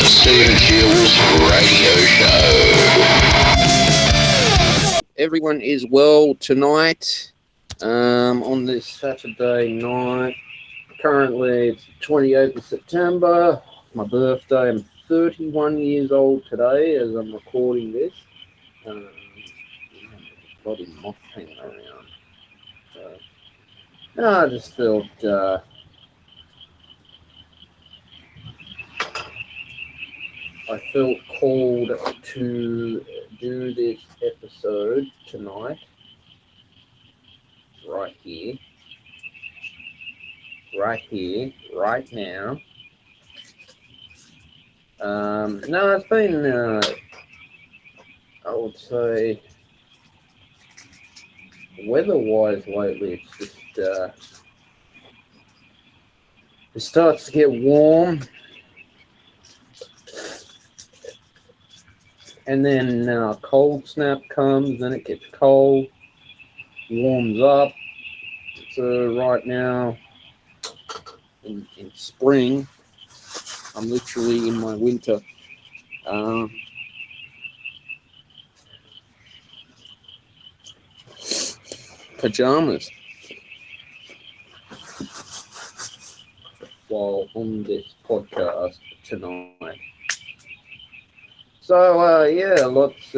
Stephen Jules Radio Show. Everyone is well tonight on this Saturday night. Currently, it's 28th of September, my birthday. I'm 31 years old today as I'm recording this. Bloody moth hanging around. I just felt called to do this episode tonight, right here, right now. No, it's been, I would say, weather-wise lately, it's just, it starts to get warm, and then cold snap comes, then it gets cold, warms up. So right now, in spring, I'm literally in my winter pajamas while on this podcast tonight. So yeah, lots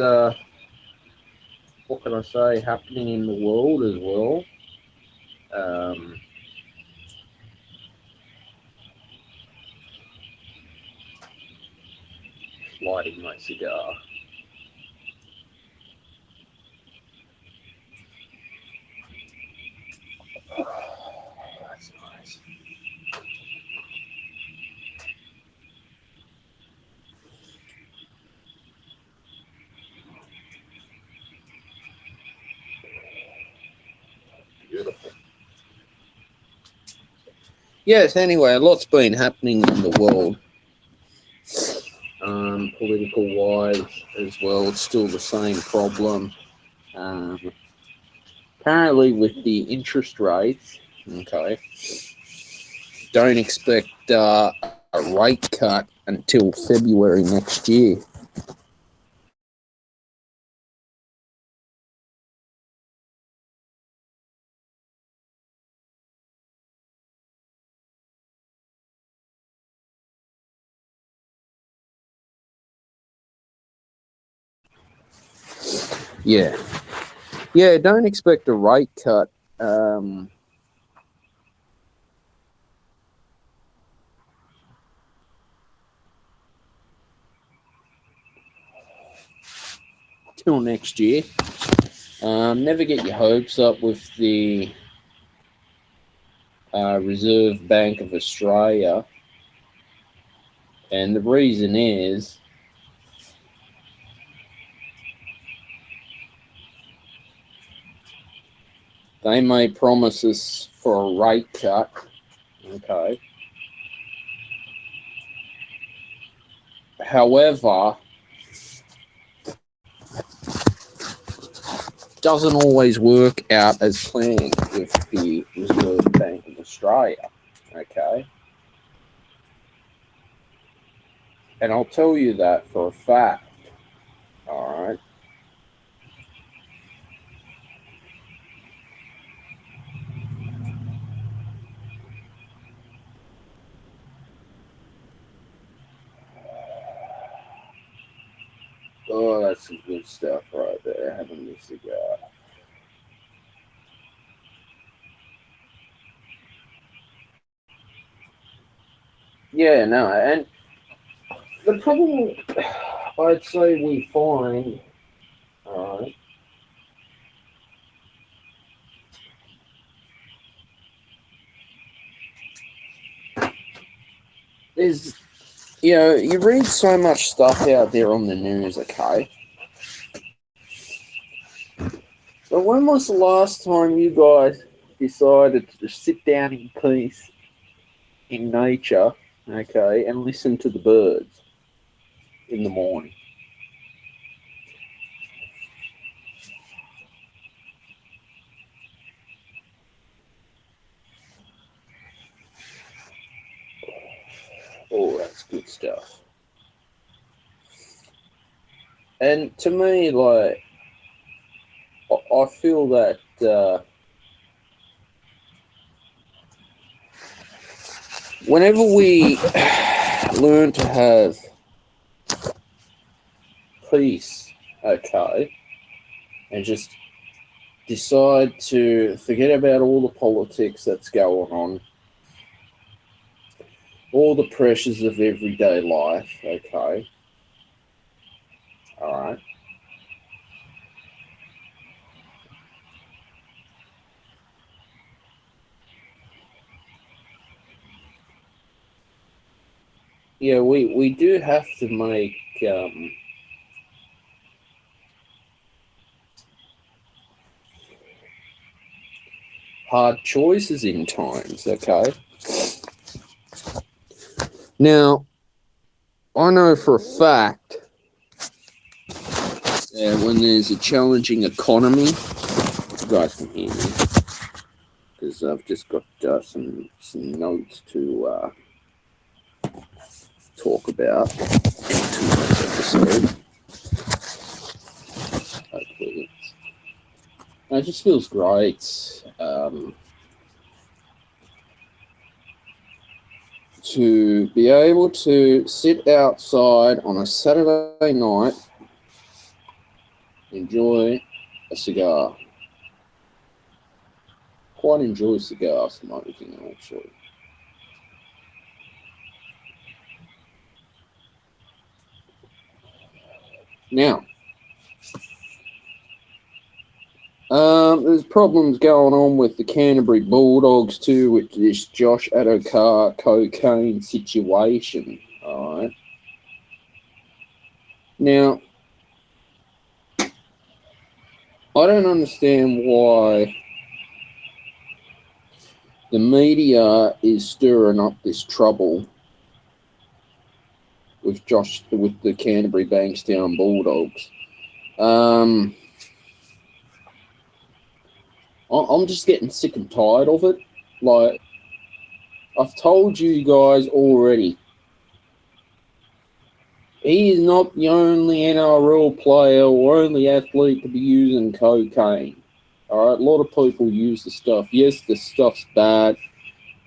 what can I say, happening in the world as well. Lighting my cigar. That's nice. Beautiful. Yes, anyway, a lot's been happening in the world. Political wise as well, it's still the same problem. Apparently, with the interest rates, okay, don't expect a rate cut until February next year. Yeah, don't expect a rate cut. Till next year. Never get your hopes up with the Reserve Bank of Australia, and the reason is they made promises for a rate cut, okay. However, doesn't always work out as planned with the Reserve Bank of Australia, okay. And I'll tell you that for a fact, all right. Oh, that's some good stuff right there, having this cigar. Yeah, no, and the problem I'd say we find, alright, is, you read so much stuff out there on the news, okay? But when was the last time you guys decided to just sit down in peace in nature, okay, and listen to the birds in the morning? Oh, that's good stuff. And to me, like, I feel that whenever we learn to have peace, okay, and just decide to forget about all the politics that's going on, all the pressures of everyday life, okay, all right. Yeah, we do have to make hard choices in times, okay? Now, I know for a fact that when there's a challenging economy, you guys can hear me because I've just got some notes to talk about tonight's episode. Hopefully, it just feels great to be able to sit outside on a Saturday night, enjoy a cigar. Quite enjoy cigar smoking, actually. Now, there's problems going on with the Canterbury Bulldogs too, with this Josh Adokar cocaine situation. All right. Now, I don't understand why the media is stirring up this trouble with the Canterbury Bankstown Bulldogs. I'm just getting sick and tired of it. Like, I've told you guys already, he is not the only NRL player or only athlete to be using cocaine. All right, a lot of people use the stuff. Yes, the stuff's bad.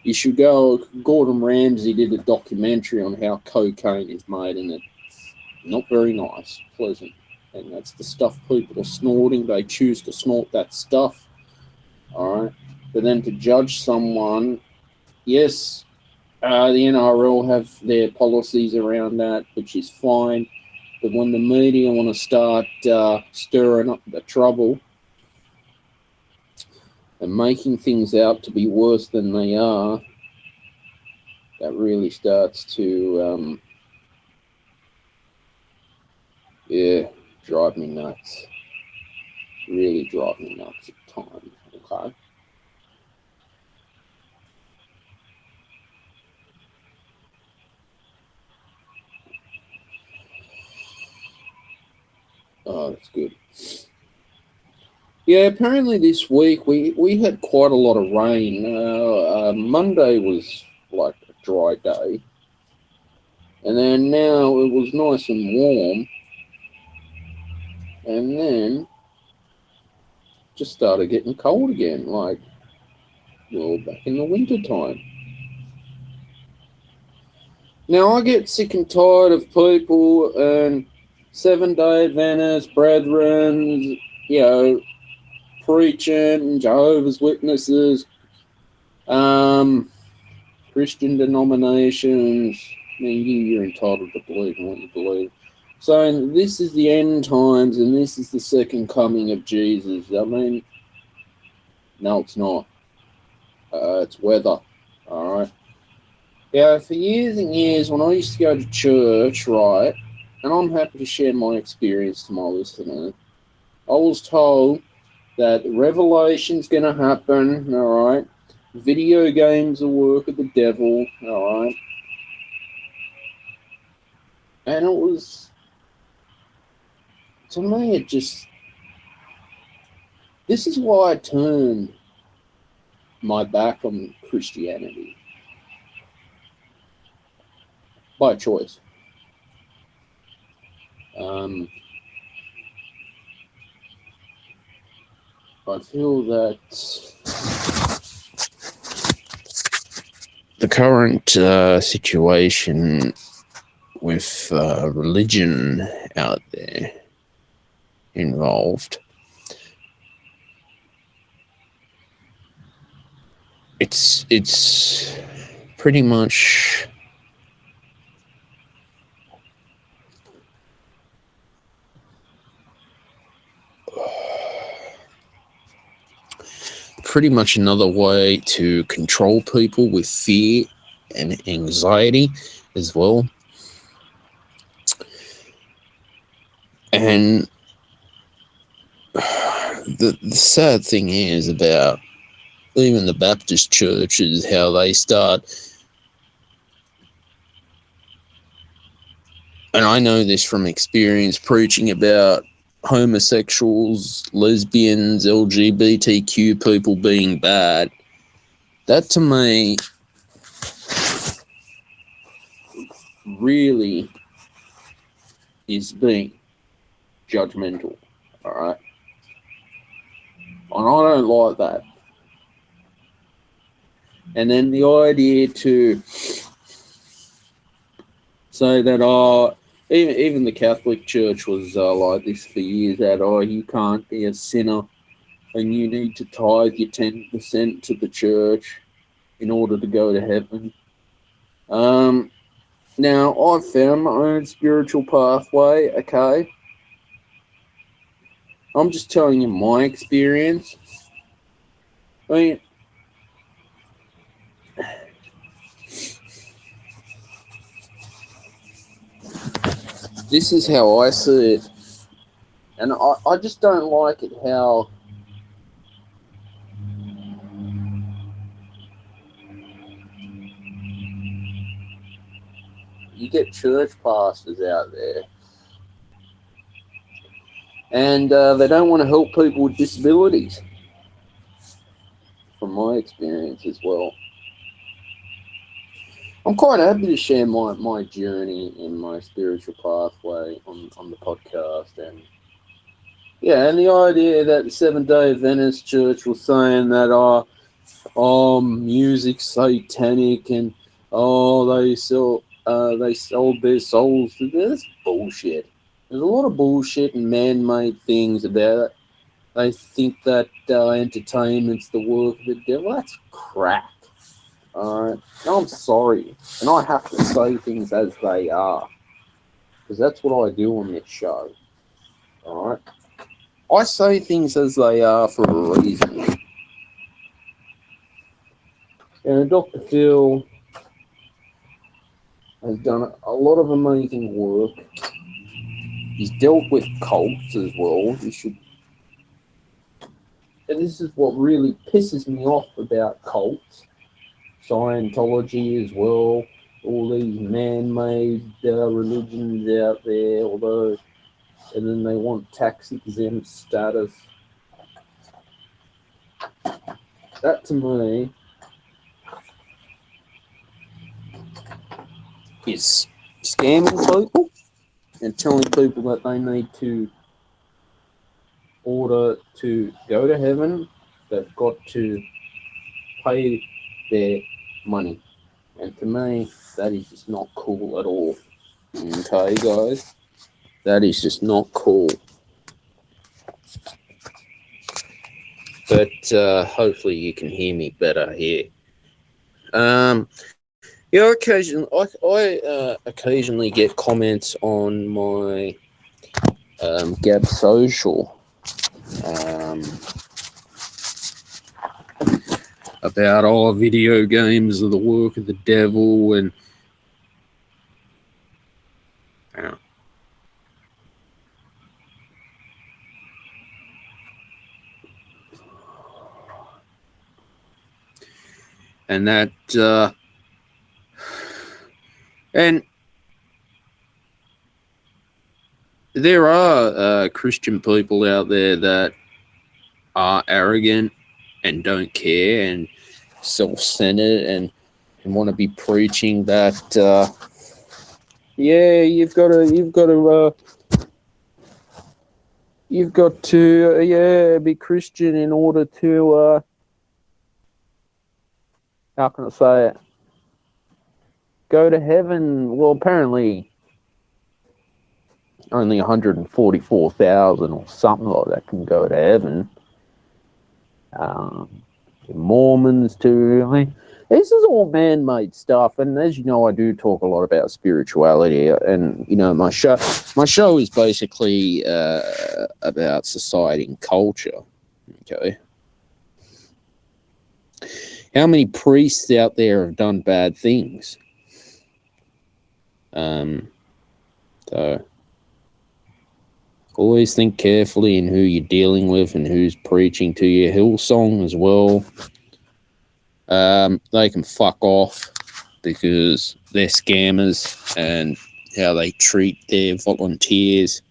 You should go. Gordon Ramsay did a documentary on how cocaine is made, and it's not very nice, pleasant. And that's the stuff people are snorting. They choose to snort that stuff. All right, but then to judge someone, yes, the NRL have their policies around that, which is fine. But when the media want to start stirring up the trouble and making things out to be worse than they are, that really starts to, drive me nuts. Really drive me nuts at times, okay? Oh, that's good. Yeah, apparently this week we had quite a lot of rain. Monday was like a dry day. And then now it was nice and warm. And then just started getting cold again, like, well, back in the winter time. Now I get sick and tired of people and Seventh-day Adventists, brethren, preaching, Jehovah's Witnesses, Christian denominations. I mean, you're entitled to believe in what you believe. So this is the end times, and this is the second coming of Jesus. I mean, no, it's not. It's weather. All right. Yeah, for years and years, when I used to go to church, right, and I'm happy to share my experience to my listeners, I was told that revelation's going to happen, all right? Video games are work of the devil, all right? And it was, to me, this is why I turned my back on Christianity by choice. I feel that the current situation with religion out there involved, it's pretty much another way to control people with fear and anxiety as well. And the sad thing is about even the Baptist churches, how they start, and I know this from experience, preaching about homosexuals, lesbians, LGBTQ people being bad. That to me really is being judgmental, all right? And I don't like that. And then the idea to say that, even the Catholic Church was like this for years, that, you can't be a sinner and you need to tithe your 10% to the church in order to go to heaven. Now, I've found my own spiritual pathway, okay? I'm just telling you my experience. I mean, this is how I see it. And I just don't like it how you get church pastors out there and they don't want to help people with disabilities, from my experience as well. I'm quite happy to share my journey in my spiritual pathway on the podcast. And yeah, and the idea that the Seventh-day Adventist Church was saying that music's satanic and they sold their souls to this. That's bullshit. There's a lot of bullshit and man-made things about it. They think that entertainment's the work of the devil. That's crap. Alright? No, I'm sorry. And I have to say things as they are. Because that's what I do on this show. Alright? I say things as they are for a reason. And Dr. Phil has done a lot of amazing work. He's dealt with cults as well. And this is what really pisses me off about cults. Scientology as well. All these man-made religions out there, and then they want tax-exempt status. That to me is scamming people and telling people that they need to, order to go to heaven, they've got to pay their money. And to me, that is just not cool at all. Okay, guys? That is just not cool. But hopefully you can hear me better here. Yeah, I occasionally get comments on my Gab Social about video games are the work of the devil and that and there are Christian people out there that are arrogant and don't care and self-centered and want to be preaching that you've got to you've got to be Christian in order to how can I say it? Go to heaven. Well, apparently only 144,000 or something like that can go to heaven. Mormons too. I mean, this is all man-made stuff, and as you know, I do talk a lot about spirituality, and you know, my show is basically about society and culture. Okay, how many priests out there have done bad things? So always think carefully in who you're dealing with and who's preaching to you. Hillsong as well. They can fuck off because they're scammers and how they treat their volunteers.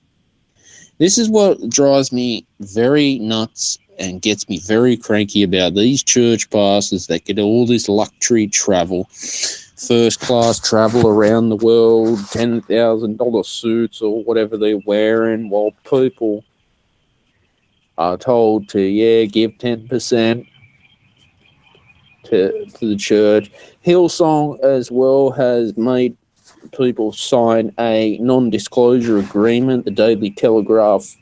This is what drives me very nuts and gets me very cranky about these church pastors that get all this luxury travel, first class travel around the world, $10,000 suits or whatever they're wearing, while people are told to give 10% to the church. Hillsong as well has made people sign a non-disclosure agreement. The Daily Telegraph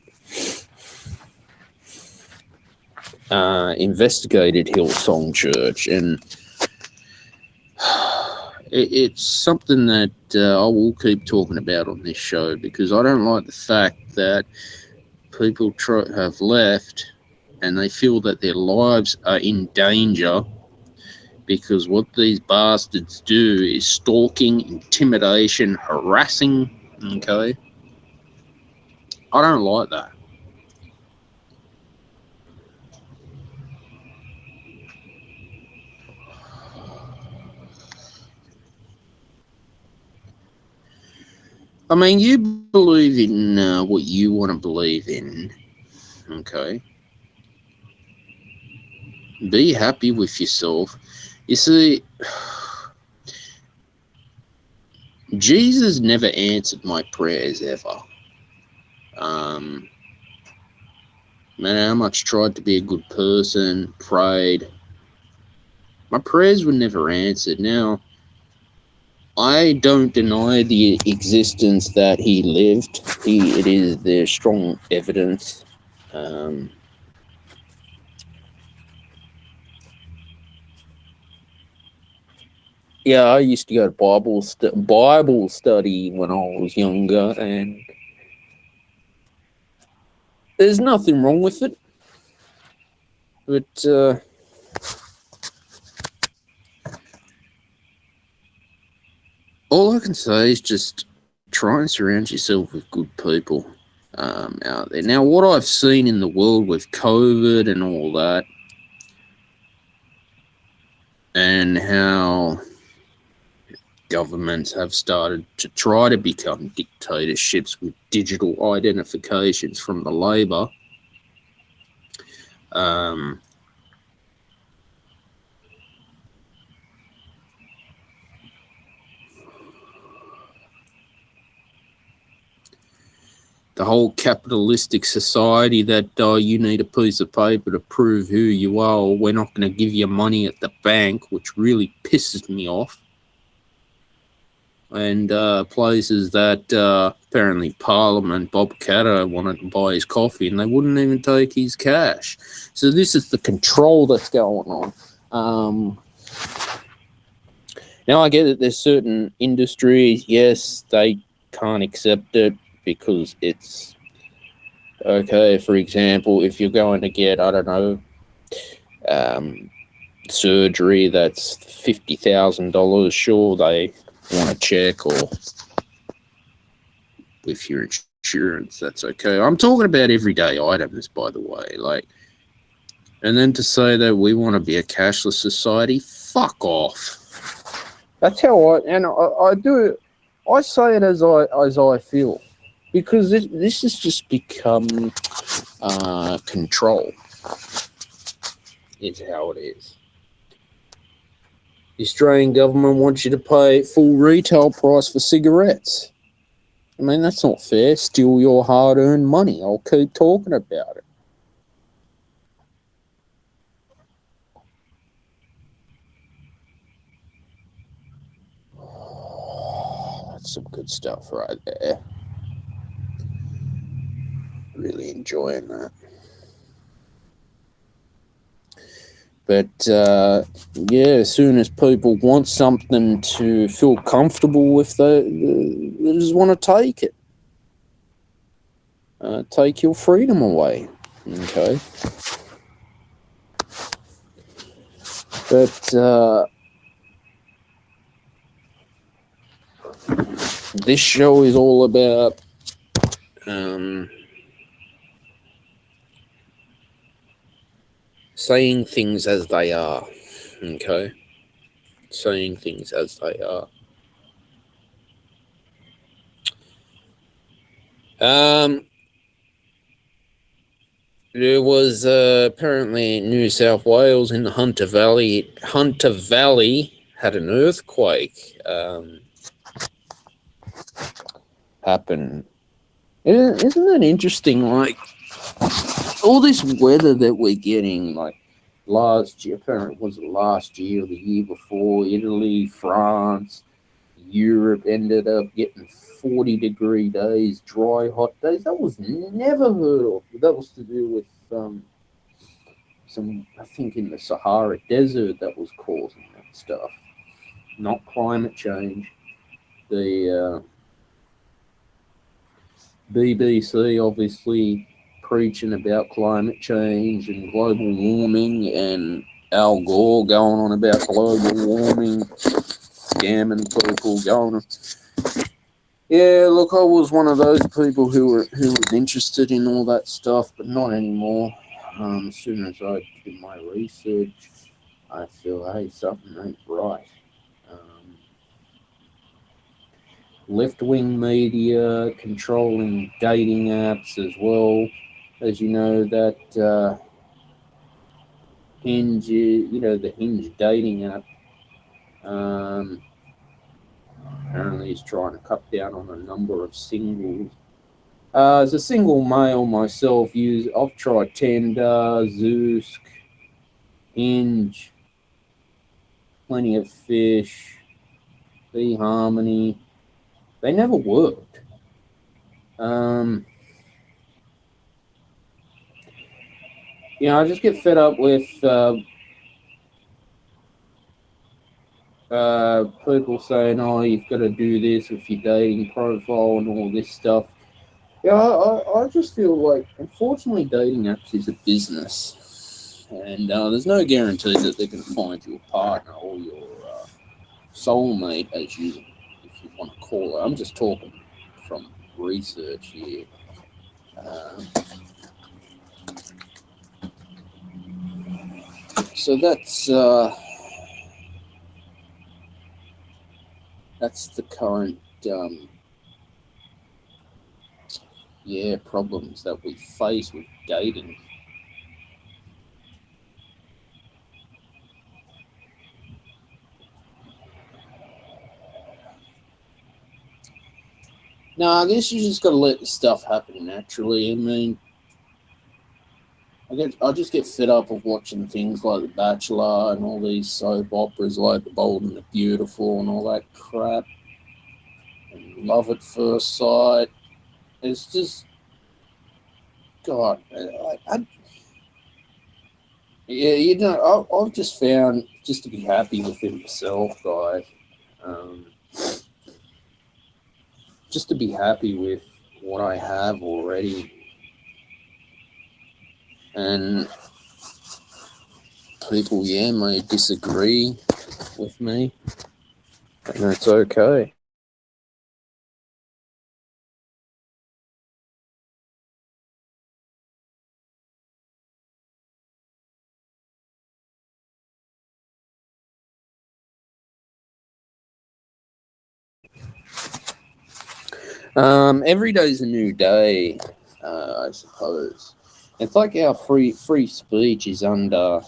investigated Hillsong Church, and it's something that I will keep talking about on this show, because I don't like the fact that people have left and they feel that their lives are in danger because what these bastards do is stalking, intimidation, harassing. Okay, I don't like that. I mean, you believe in what you want to believe in, okay? Be happy with yourself. You see, Jesus never answered my prayers ever. No matter how much tried to be a good person, prayed, my prayers were never answered. Now, I don't deny the existence that he lived. There's strong evidence. I used to go to Bible study when I was younger, and there's nothing wrong with it. But all I can say is just try and surround yourself with good people out there. Now, what I've seen in the world with COVID and all that, and how governments have started to try to become dictatorships with digital identifications from the Labor. The whole capitalistic society that you need a piece of paper to prove who you are, or we're not going to give you money at the bank, which really pisses me off. And places that apparently Parliament, Bob Catter wanted to buy his coffee and they wouldn't even take his cash. So this is the control that's going on. Now I get that there's certain industries, yes, they can't accept it because it's okay. For example, if you're going to get, I don't know, surgery that's $50,000, sure, they want to check, or with your insurance, that's okay. I'm talking about everyday items, by the way. And then to say that we want to be a cashless society, fuck off. That's how I do it. I say it as I feel, because this has just become control. It's how it is. The Australian government wants you to pay full retail price for cigarettes. I mean, that's not fair. Steal your hard-earned money. I'll keep talking about it. That's some good stuff right there. Really enjoying that. But yeah, as soon as people want something to feel comfortable with, they just want to take it. Take your freedom away. Okay. But this show is all about saying things as they are. Okay. Saying things as they are. There was apparently in New South Wales in the Hunter Valley. Hunter Valley had an earthquake happen. Isn't that interesting? Like all this weather that we're getting, like last year, apparently was it last year or the year before, Italy, France, Europe ended up getting 40-degree days, dry, hot days. That was never heard of. That was to do with some, I think, in the Sahara Desert that was causing that stuff, not climate change. The BBC obviously preaching about climate change and global warming, and Al Gore going on about global warming, scamming people, going. Yeah, look, I was one of those people who was interested in all that stuff, but not anymore. As soon as I did my research, I feel, hey, something ain't right. Left-wing media controlling dating apps as well. As you know, that Hinge, the Hinge dating app, apparently is trying to cut down on the number of singles. As a single male myself, I've tried Tinder, Zoosk, Hinge, Plenty of Fish, eHarmony. They never worked. I just get fed up with people saying, "Oh, you've got to do this with your dating profile and all this stuff." Yeah, I just feel like, unfortunately, dating apps is a business, and there's no guarantee that they're going to find you a partner or your soulmate, if you want to call it. I'm just talking from research here. So that's the current problems that we face with dating. No, I guess you just got to let the stuff happen naturally. I mean, I just get fed up of watching things like The Bachelor and all these soap operas like The Bold and the Beautiful and all that crap. And Love at First Sight. It's just, God, I've just found just to be happy within myself, guys. Just to be happy with what I have already. And people, may disagree with me, and that's okay. Every day's a new day, I suppose. It's like our free speech is under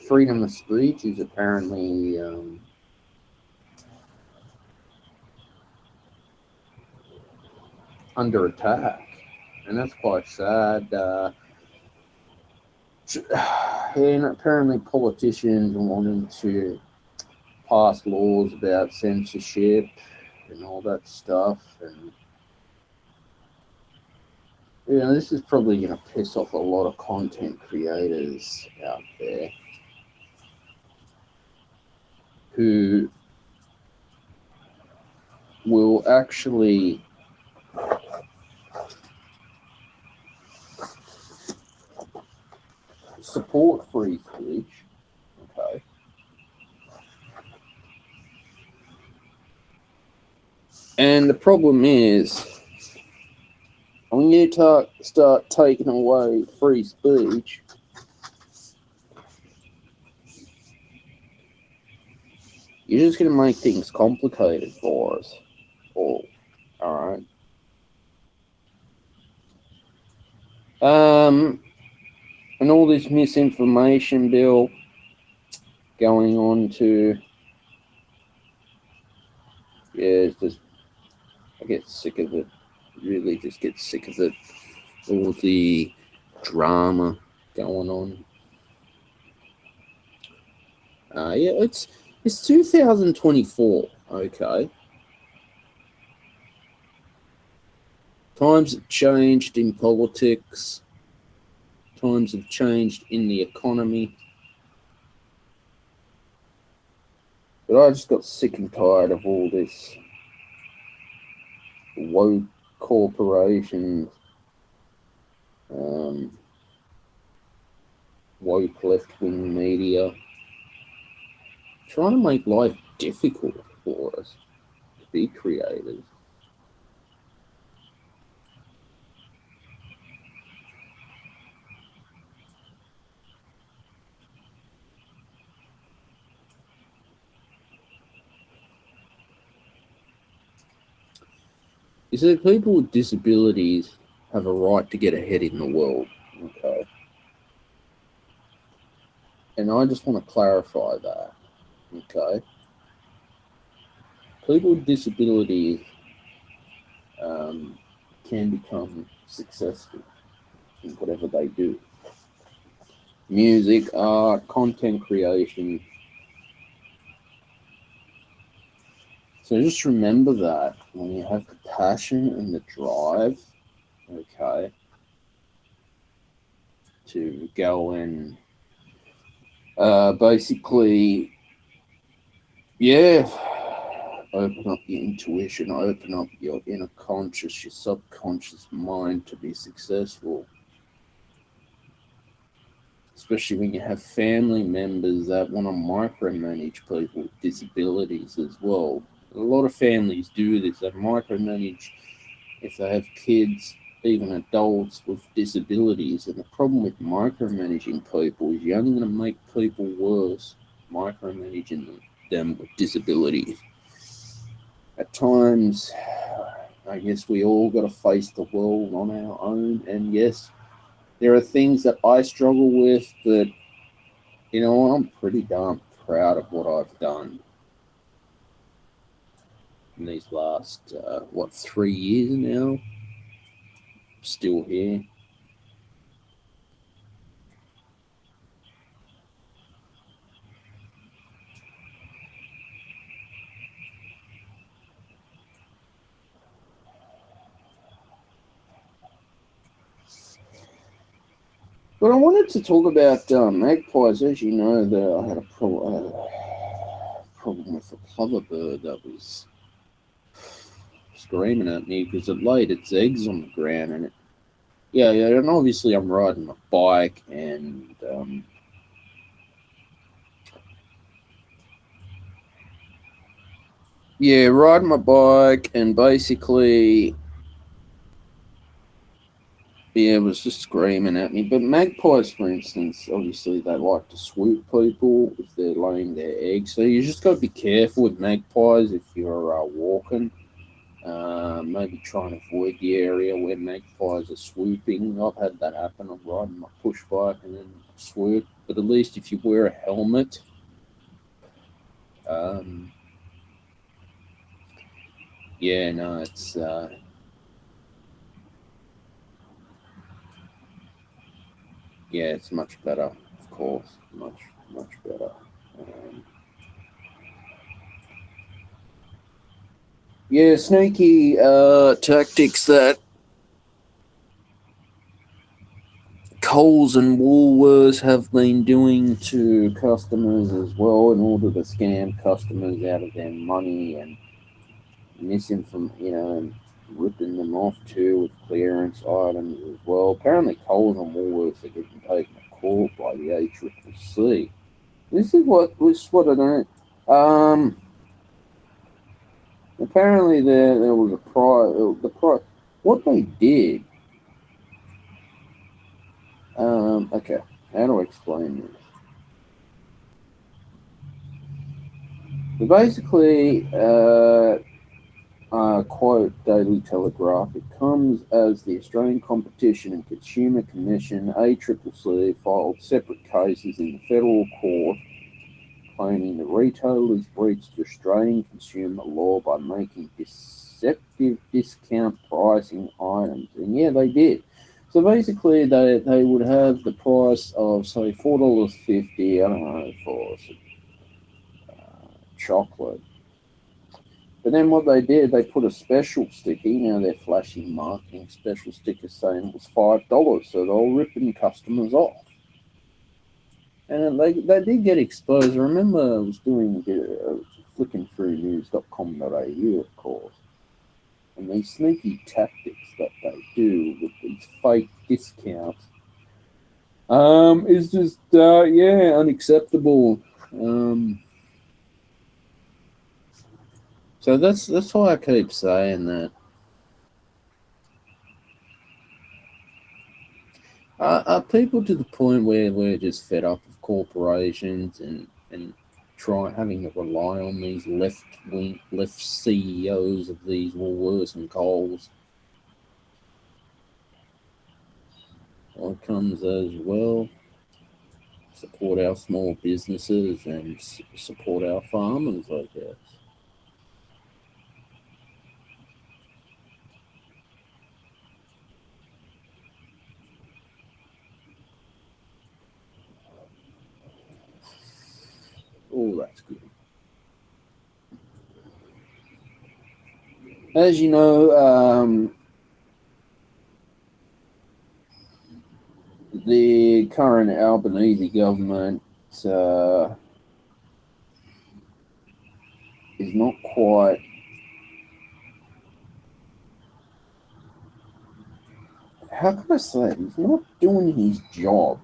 freedom of speech is apparently under attack, and that's quite sad. And apparently, politicians are wanting to pass laws about censorship and all that stuff, and this is probably going to piss off a lot of content creators out there who will actually support free speech. Okay. And the problem is, when you start taking away free speech, you're just going to make things complicated for us all. All right. And all this misinformation, Bill, going on to, it's just, I get sick of it. Really just get sick of it. All the drama going on. It's 2024, okay? Times have changed in politics. Times have changed in the economy. But I just got sick and tired of all this woke corporations, woke left-wing media, trying to make life difficult for us to be creators. You see, people with disabilities have a right to get ahead in the world, okay? And I just want to clarify that, okay? People with disabilities can become successful in whatever they do. Music, art, content creation. So just remember that when you have the passion and the drive, okay, to go and basically, open up your intuition, open up your inner conscious, your subconscious mind to be successful. Especially when you have family members that want to micromanage people with disabilities as well. A lot of families do this. They micromanage if they have kids, even adults with disabilities. And the problem with micromanaging people is you're only going to make people worse micromanaging them with disabilities. At times, I guess we all got to face the world on our own. And yes, there are things that I struggle with, but I'm pretty darn proud of what I've done in these last 3 years now. Still here. But I wanted to talk about magpies. As you know, I had a problem with a plover bird that was screaming at me because it laid its eggs on the ground, and and obviously I'm riding a bike, and riding my bike, and basically it was just screaming at me. But magpies, for instance, obviously they like to swoop people if they're laying their eggs. So you just got to be careful with magpies if you're walking. Maybe try and avoid the area where magpies are swooping. I've had that happen. I'm riding my push bike and then swoop. But at least if you wear a helmet, it's yeah, it's much better, of course, much better. Um, yeah, sneaky tactics that Coles and Woolworths have been doing to customers as well in order to scam customers out of their money and and ripping them off too with clearance items as well. Apparently, Coles and Woolworths are getting taken to court by the ACCC. This is what I don't. Apparently, there was a price. The price. What they did. Okay, how do I explain this? So basically, quote Daily Telegraph, it comes as the Australian Competition and Consumer Commission, ACCC, filed separate cases in the federal court claiming the retailers breached Australian consumer law by making deceptive discount pricing items. And yeah, they did. So basically, they would have the price of, say, $4.50, I don't know, for chocolate. But then what they did, they put a special sticker. They're flashing marketing special stickers saying it was $5. So they were ripping customers off. And they did get exposed. I remember I was flicking through news.com.au, of course. And these sneaky tactics that they do with these fake discounts is just, unacceptable. So that's why I keep saying that. Are people to the point where we're just fed up with corporations and having to rely on these left CEOs of these Woolworths and Coles? Well, it comes as well. Support our small businesses and support our farmers, I guess. Oh, that's good. As you know, the current Albanese government uh, is not quite. How can I say it? He's not doing his job.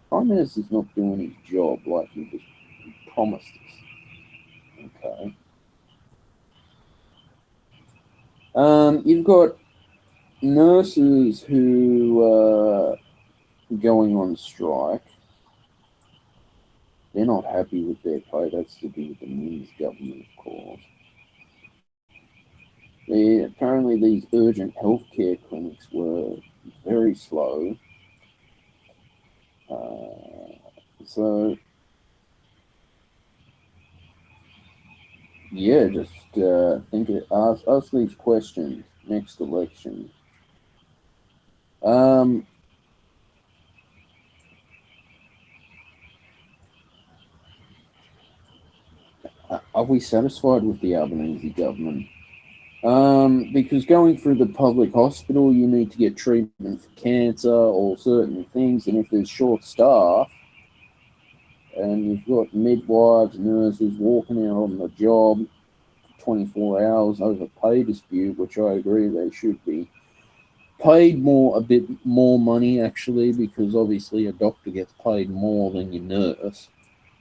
Prime Minister's not doing his job like he promised us. Okay. You've got nurses who are going on strike. They're not happy with their pay. That's to do with the Minns government, of course. Apparently, these urgent healthcare clinics were very slow. So, yeah, just ask these questions next election. Um, are we satisfied with the Albanese government? Because going through the public hospital, you need to get treatment for cancer or certain things, and if there's short staff, and you've got midwives, nurses walking out on the job 24 hours over pay dispute, which I agree they should be paid a bit more money actually, because obviously a doctor gets paid more than your nurse.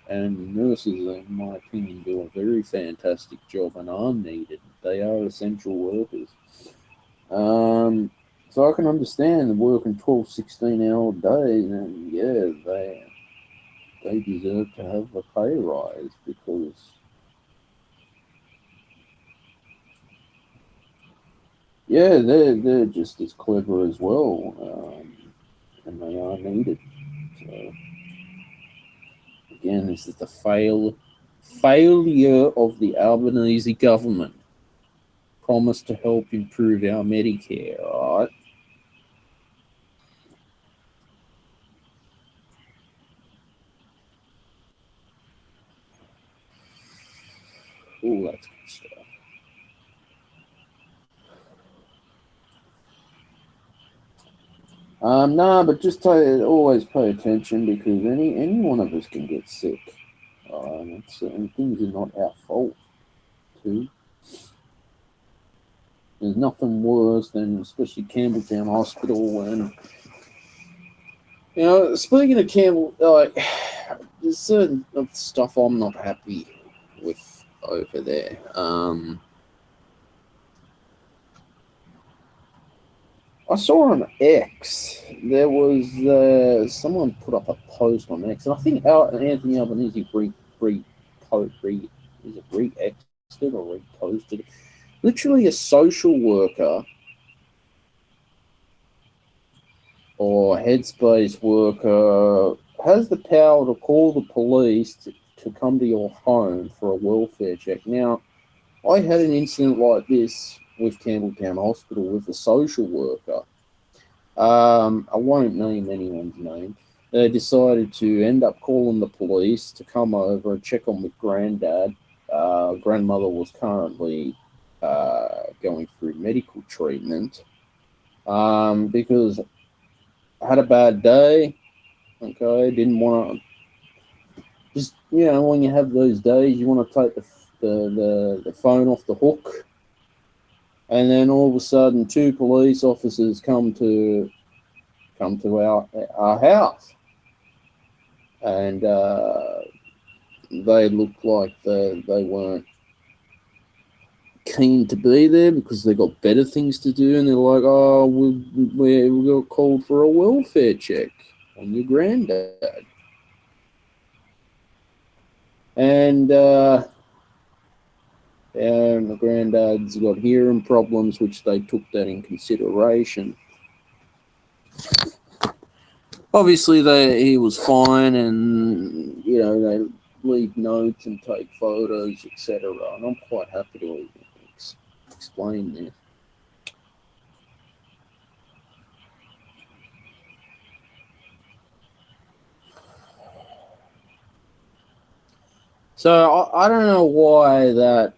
And nurses, in my opinion, do a very fantastic job and are needed. They are essential workers. So I can understand working 12, 16-hour days, and yeah, they deserve to have a pay rise because, yeah, they're just as clever as well, and they are needed. So again, this is the failure of the Albanese government. Promise to help improve our Medicare, right? No, but just always pay attention because any one of us can get sick. And things are not our fault too. There's nothing worse than, especially Campbelltown Hospital, and speaking of Campbell, like there's certain stuff I'm not happy with over there. I saw on X there was someone put up a post on X, and I think Anthony Albanese is it re-exted or reposted? Literally, a social worker or headspace worker has the power to call the police to come to your home for a welfare check. Now, I had an incident like this with Campbelltown Hospital with a social worker. I won't name anyone's name. They decided to end up calling the police to come over and check on my granddad. Grandmother was currently going through medical treatment because I had a bad day. Okay, didn't want to. Just when you have those days, you want to take the phone off the hook, and then all of a sudden, two police officers come to our house, and they looked like they weren't keen to be there because they got better things to do, and they're like, "Oh, we got called for a welfare check on your granddad," and my granddad's got hearing problems, which they took that in consideration. Obviously, he was fine, and they leave notes and take photos, etc. And I'm quite happy to explain this. So I don't know why that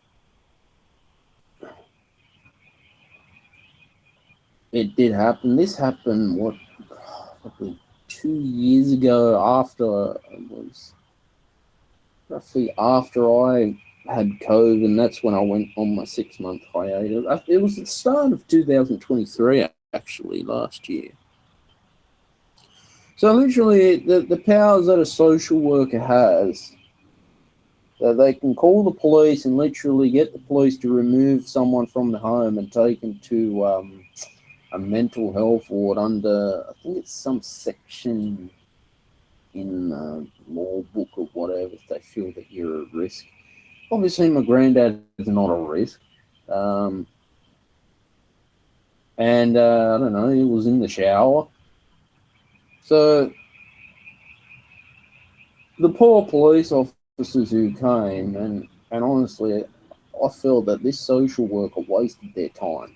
it did happen. This happened probably 2 years ago, after it was roughly after I had COVID, and that's when I went on my 6-month hiatus. It was the start of 2023, actually, last year. So literally, the powers that a social worker has, that they can call the police and literally get the police to remove someone from the home and take them to a mental health ward under, I think it's some section in the law book or whatever, if they feel that you're at risk. Obviously, my granddad is not a risk. And I don't know, he was in the shower. So the poor police officers who came, and honestly, I feel that this social worker wasted their time.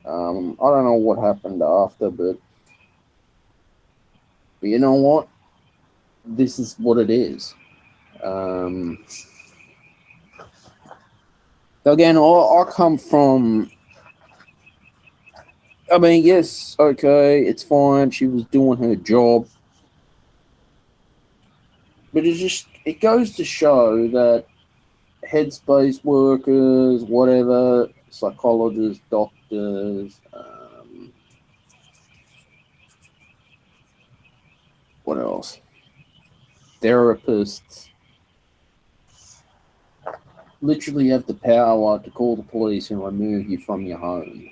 I don't know what happened after, but you know what? This is what it is. Again, I come from. I mean, yes, okay, it's fine. She was doing her job, but it goes to show that headspace workers, whatever, psychologists, doctors, what else? Therapists literally have the power to call the police and remove you from your home.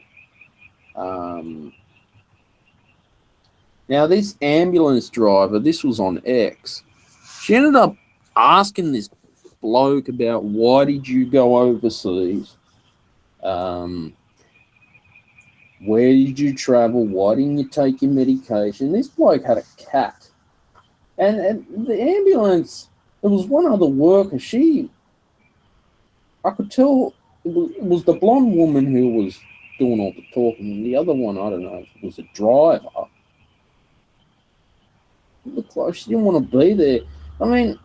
Now, this ambulance driver, this was on X, she ended up asking this bloke about, why did you go overseas? Where did you travel? Why didn't you take your medication? This bloke had a cat. And the ambulance, there was one other worker. I could tell it was the blonde woman who was doing all the talking. And the other one, I don't know if it was a driver. It looked like she didn't want to be there. I mean,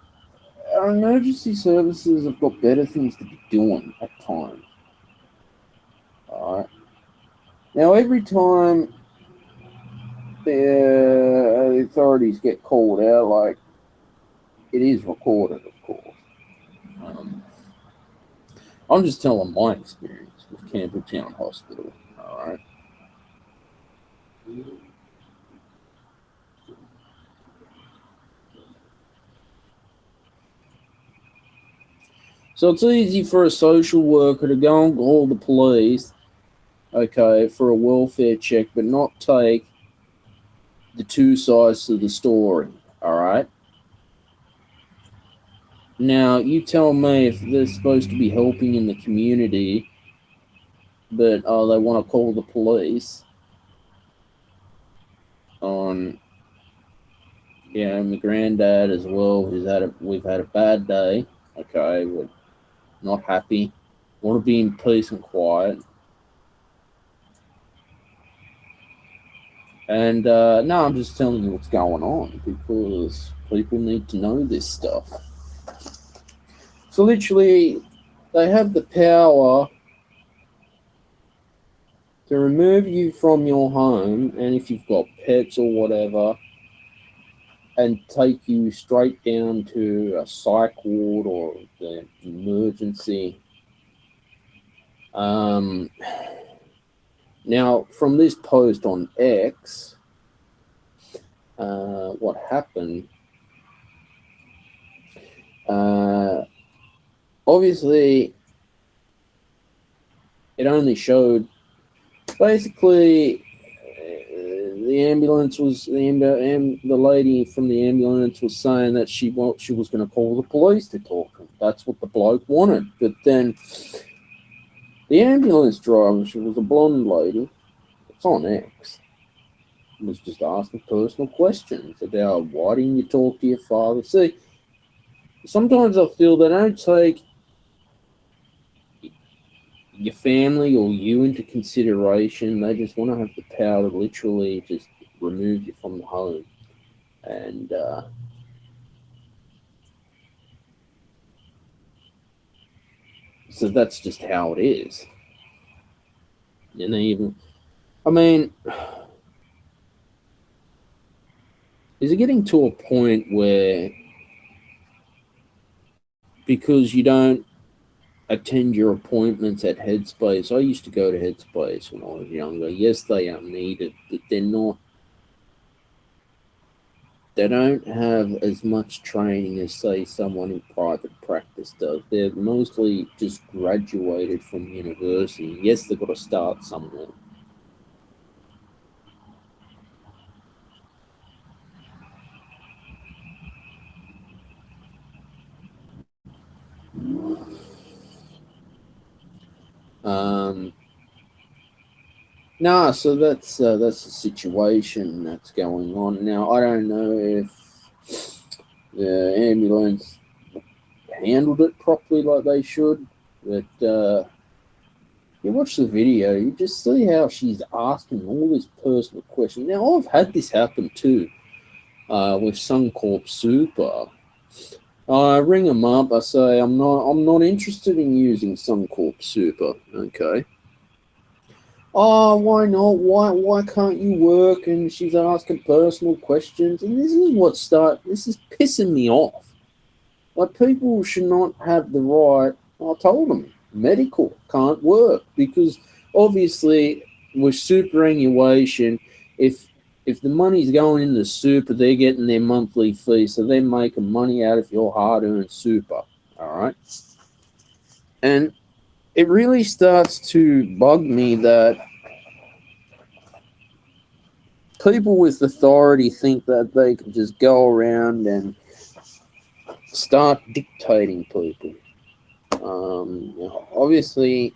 our emergency services have got better things to be doing at times. All right. Now, every time the authorities get called out, like, it is recorded, of course. I'm just telling my experience with Campbelltown Hospital, all right? So it's easy for a social worker to go and call the police, okay, for a welfare check, but not take the two sides to the story, all right? Now, you tell me if they're supposed to be helping in the community, but they want to call the police on, yeah, my granddad as well. We've had a bad day, okay, we're not happy, want to be in peace and quiet. And no, I'm just telling you what's going on because people need to know this stuff. So literally, they have the power to remove you from your home, and if you've got pets or whatever, and take you straight down to a psych ward or the emergency. Now, from this post on X, what happened? Obviously, it only showed basically the ambulance was the lady from the ambulance was saying that she was going to call the police to talk to him. That's what the bloke wanted. But then the ambulance driver, she was a blonde lady. It's on X. Was just asking personal questions about why didn't you talk to your father. See, sometimes I feel they don't take your family or you into consideration. They just want to have the power to literally just remove you from the home. And so that's just how it is. And they even, I mean, is it getting to a point where because you don't attend your appointments at Headspace? I used to go to Headspace when I was younger. Yes, they are needed, but they're not. They don't have as much training as, say, someone in private practice does. They're mostly just graduated from university. Yes, they've got to start somewhere. No, so that's the situation that's going on now. I don't know if the ambulance handled it properly like they should, but you watch the video, you just see how she's asking all these personal questions. Now, I've had this happen too with Suncorp Super. I ring them up. I say I'm not interested in using Suncorp Super. Okay. Oh, why not? Why can't you work? And she's asking personal questions, and this is pissing me off. Like, people should not have the right. I told them medical can't work because obviously with superannuation, if the money's going into super, they're getting their monthly fee, so they're making money out of your hard-earned super. All right, and it really starts to bug me that people with authority think that they can just go around and start dictating people. Obviously,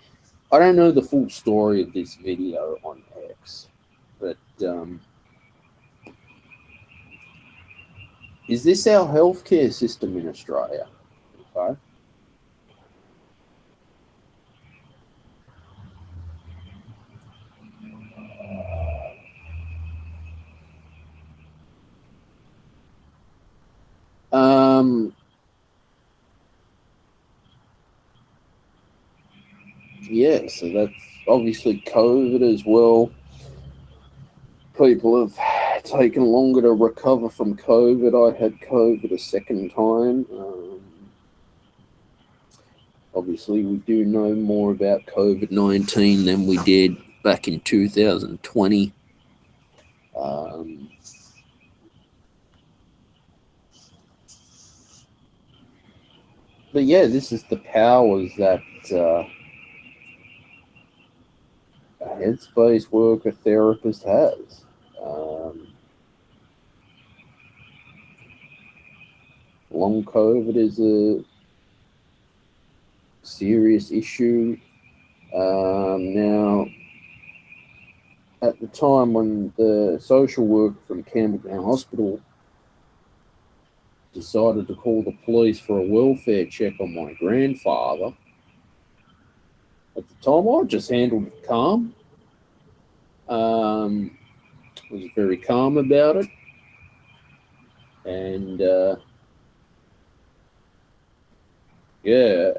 I don't know the full story of this video on X, but is this our healthcare system in Australia? Okay. Um, yeah, so that's obviously COVID as well. people have taken longer to recover from COVID. I had COVID a second time. Obviously, we do know more about COVID-19 than we did back in 2020. But yeah, this is the powers that a headspace worker therapist has. Long COVID is a serious issue. Now, at the time when the social worker from Campbelltown Hospital decided to call the police for a welfare check on my grandfather, at the time I just handled it calm. Was very calm about it. And yeah,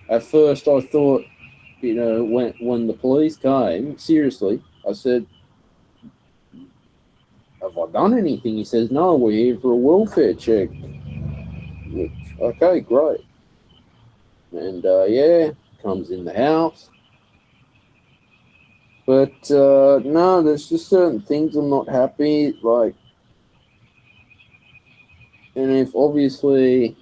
at first I thought, when the police came, seriously, I said, have I done anything? He says, no, we're here for a welfare check. Which, okay, great. And yeah, comes in the house. But no, there's just certain things I'm not happy, like, and if obviously,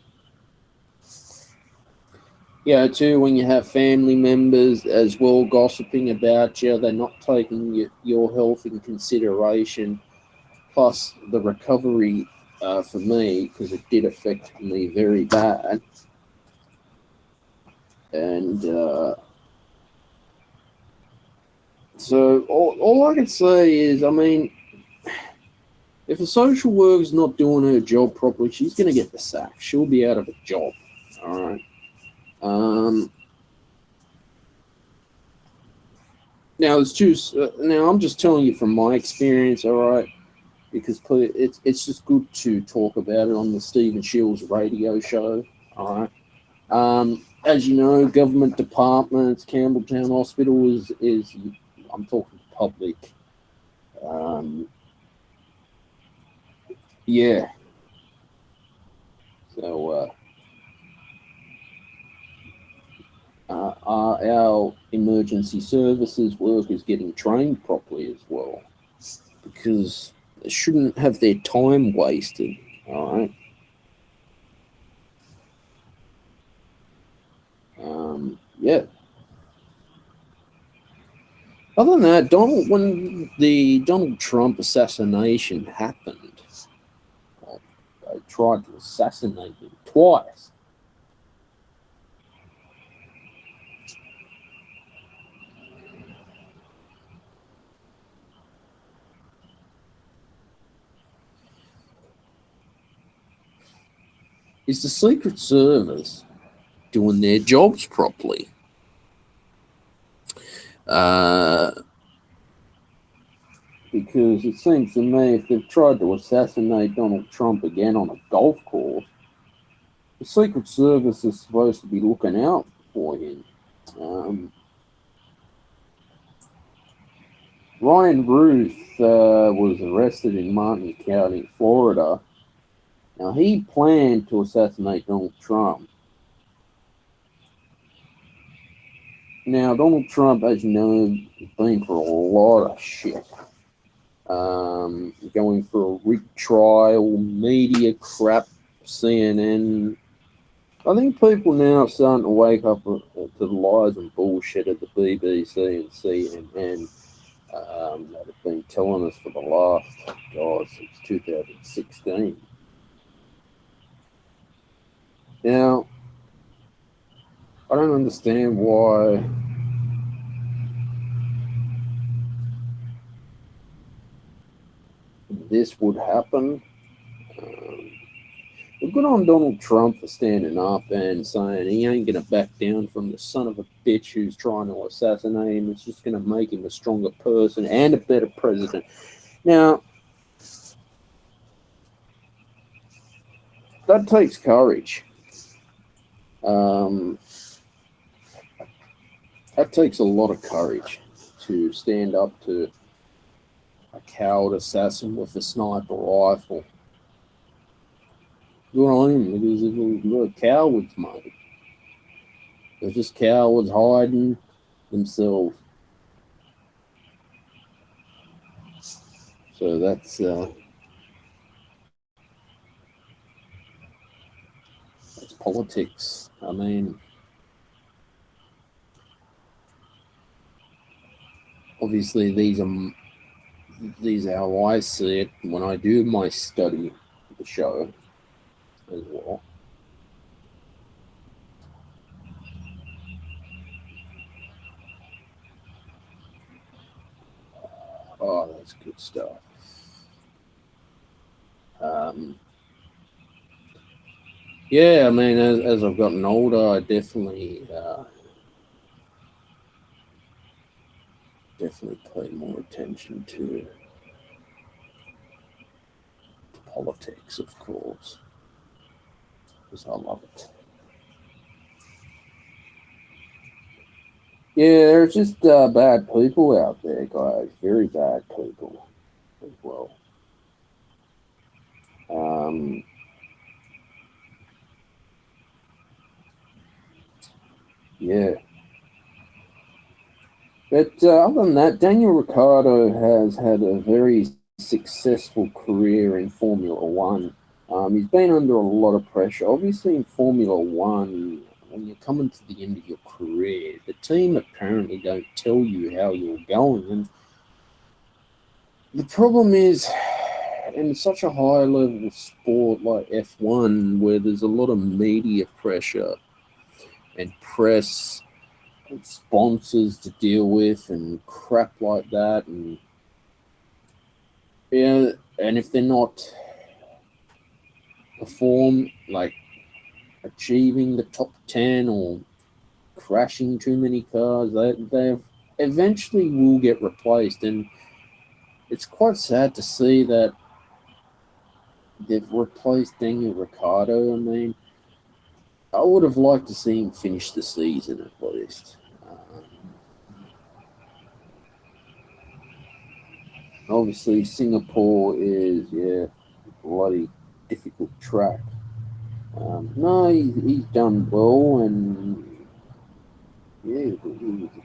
too, when you have family members as well gossiping about you, they're not taking your health in consideration, plus the recovery for me, because it did affect me very bad. And so all I can say is, I mean, if a social worker's not doing her job properly, she's going to get the sack. She'll be out of a job. All right. Now now I'm just telling you from my experience. All right, because it's just good to talk about it on the Stephen Shields radio show. All right. As you know, government departments, Campbelltown Hospital is I'm talking public. Yeah. So our emergency services workers getting trained properly as well, because they shouldn't have their time wasted. All right. Yeah. Other than that, when the Donald Trump assassination happened, they tried to assassinate him twice. Is the Secret Service doing their jobs properly? Because it seems to me, if they've tried to assassinate Donald Trump again on a golf course, the Secret Service is supposed to be looking out for him. Ryan Ruth was arrested in Martin County, Florida. Now, he planned to assassinate Donald Trump. Now, Donald Trump, as you know, has been for a lot of shit. Going for a rigged trial, media crap, CNN. I think people now are starting to wake up to the lies and bullshit of the BBC and CNN that have been telling us for the last, since 2016. Now, I don't understand why this would happen. Good on Donald Trump for standing up and saying he ain't going to back down from the son of a bitch who's trying to assassinate him. It's just going to make him a stronger person and a better president. Now, that takes courage. That takes a lot of courage to stand up to a coward assassin with a sniper rifle. Good on him, because they're cowards, mate. They're just cowards hiding themselves. So that's politics. I mean, obviously these are how I see it when I do my study of the show as well. Oh, that's good stuff. Yeah, I mean, as I've gotten older, I definitely pay more attention to politics, of course, because I love it. Yeah, there's just bad people out there, guys. Very bad people as well. Yeah. But other than that, Daniel Ricciardo has had a very successful career in Formula One. He's been under a lot of pressure. Obviously, in Formula One, when you're coming to the end of your career, the team apparently don't tell you how you're going. And the problem is, in such a high level sport like F1, where there's a lot of media pressure and press and sponsors to deal with and crap like that, and yeah, and if they're not achieving the top 10 or crashing too many cars, they eventually will get replaced. And it's quite sad to see that they've replaced Daniel Ricciardo. I mean, I would have liked to see him finish the season at least. Obviously, Singapore is a bloody difficult track. No, he's done well, and yeah, he was a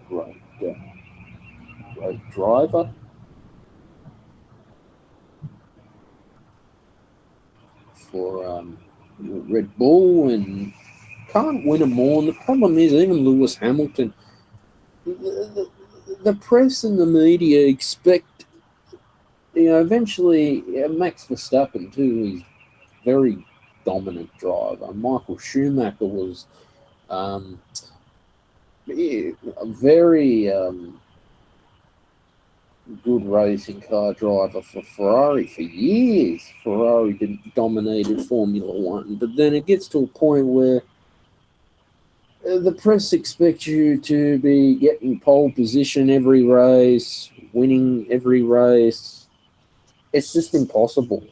great driver for Red Bull, and can't win them all. And the problem is, even Lewis Hamilton, the press and the media expect, eventually, Max Verstappen too. He's very dominant driver. Michael Schumacher was a very good racing car driver for Ferrari for years. Ferrari dominated Formula One, but then it gets to a point where the press expects you to be getting pole position every race, winning every race. It's just impossible.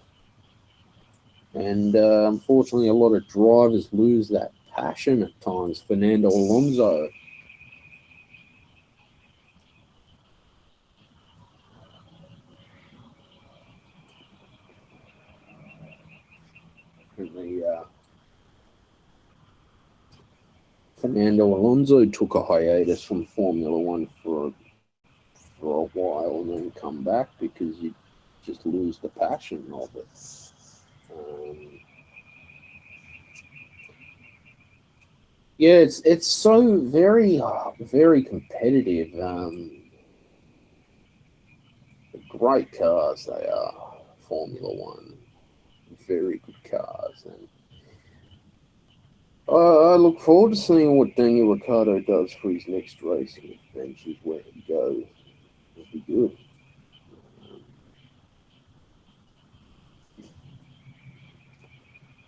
And unfortunately, a lot of drivers lose that passion at times. Fernando Alonso. Fernando Alonso took a hiatus from Formula One for a while and then come back because you just lose the passion of it. Yeah, it's so very very competitive. Great cars they are, Formula One. Very good cars, and I look forward to seeing what Daniel Ricciardo does for his next racing adventures, where he goes. It'll be good.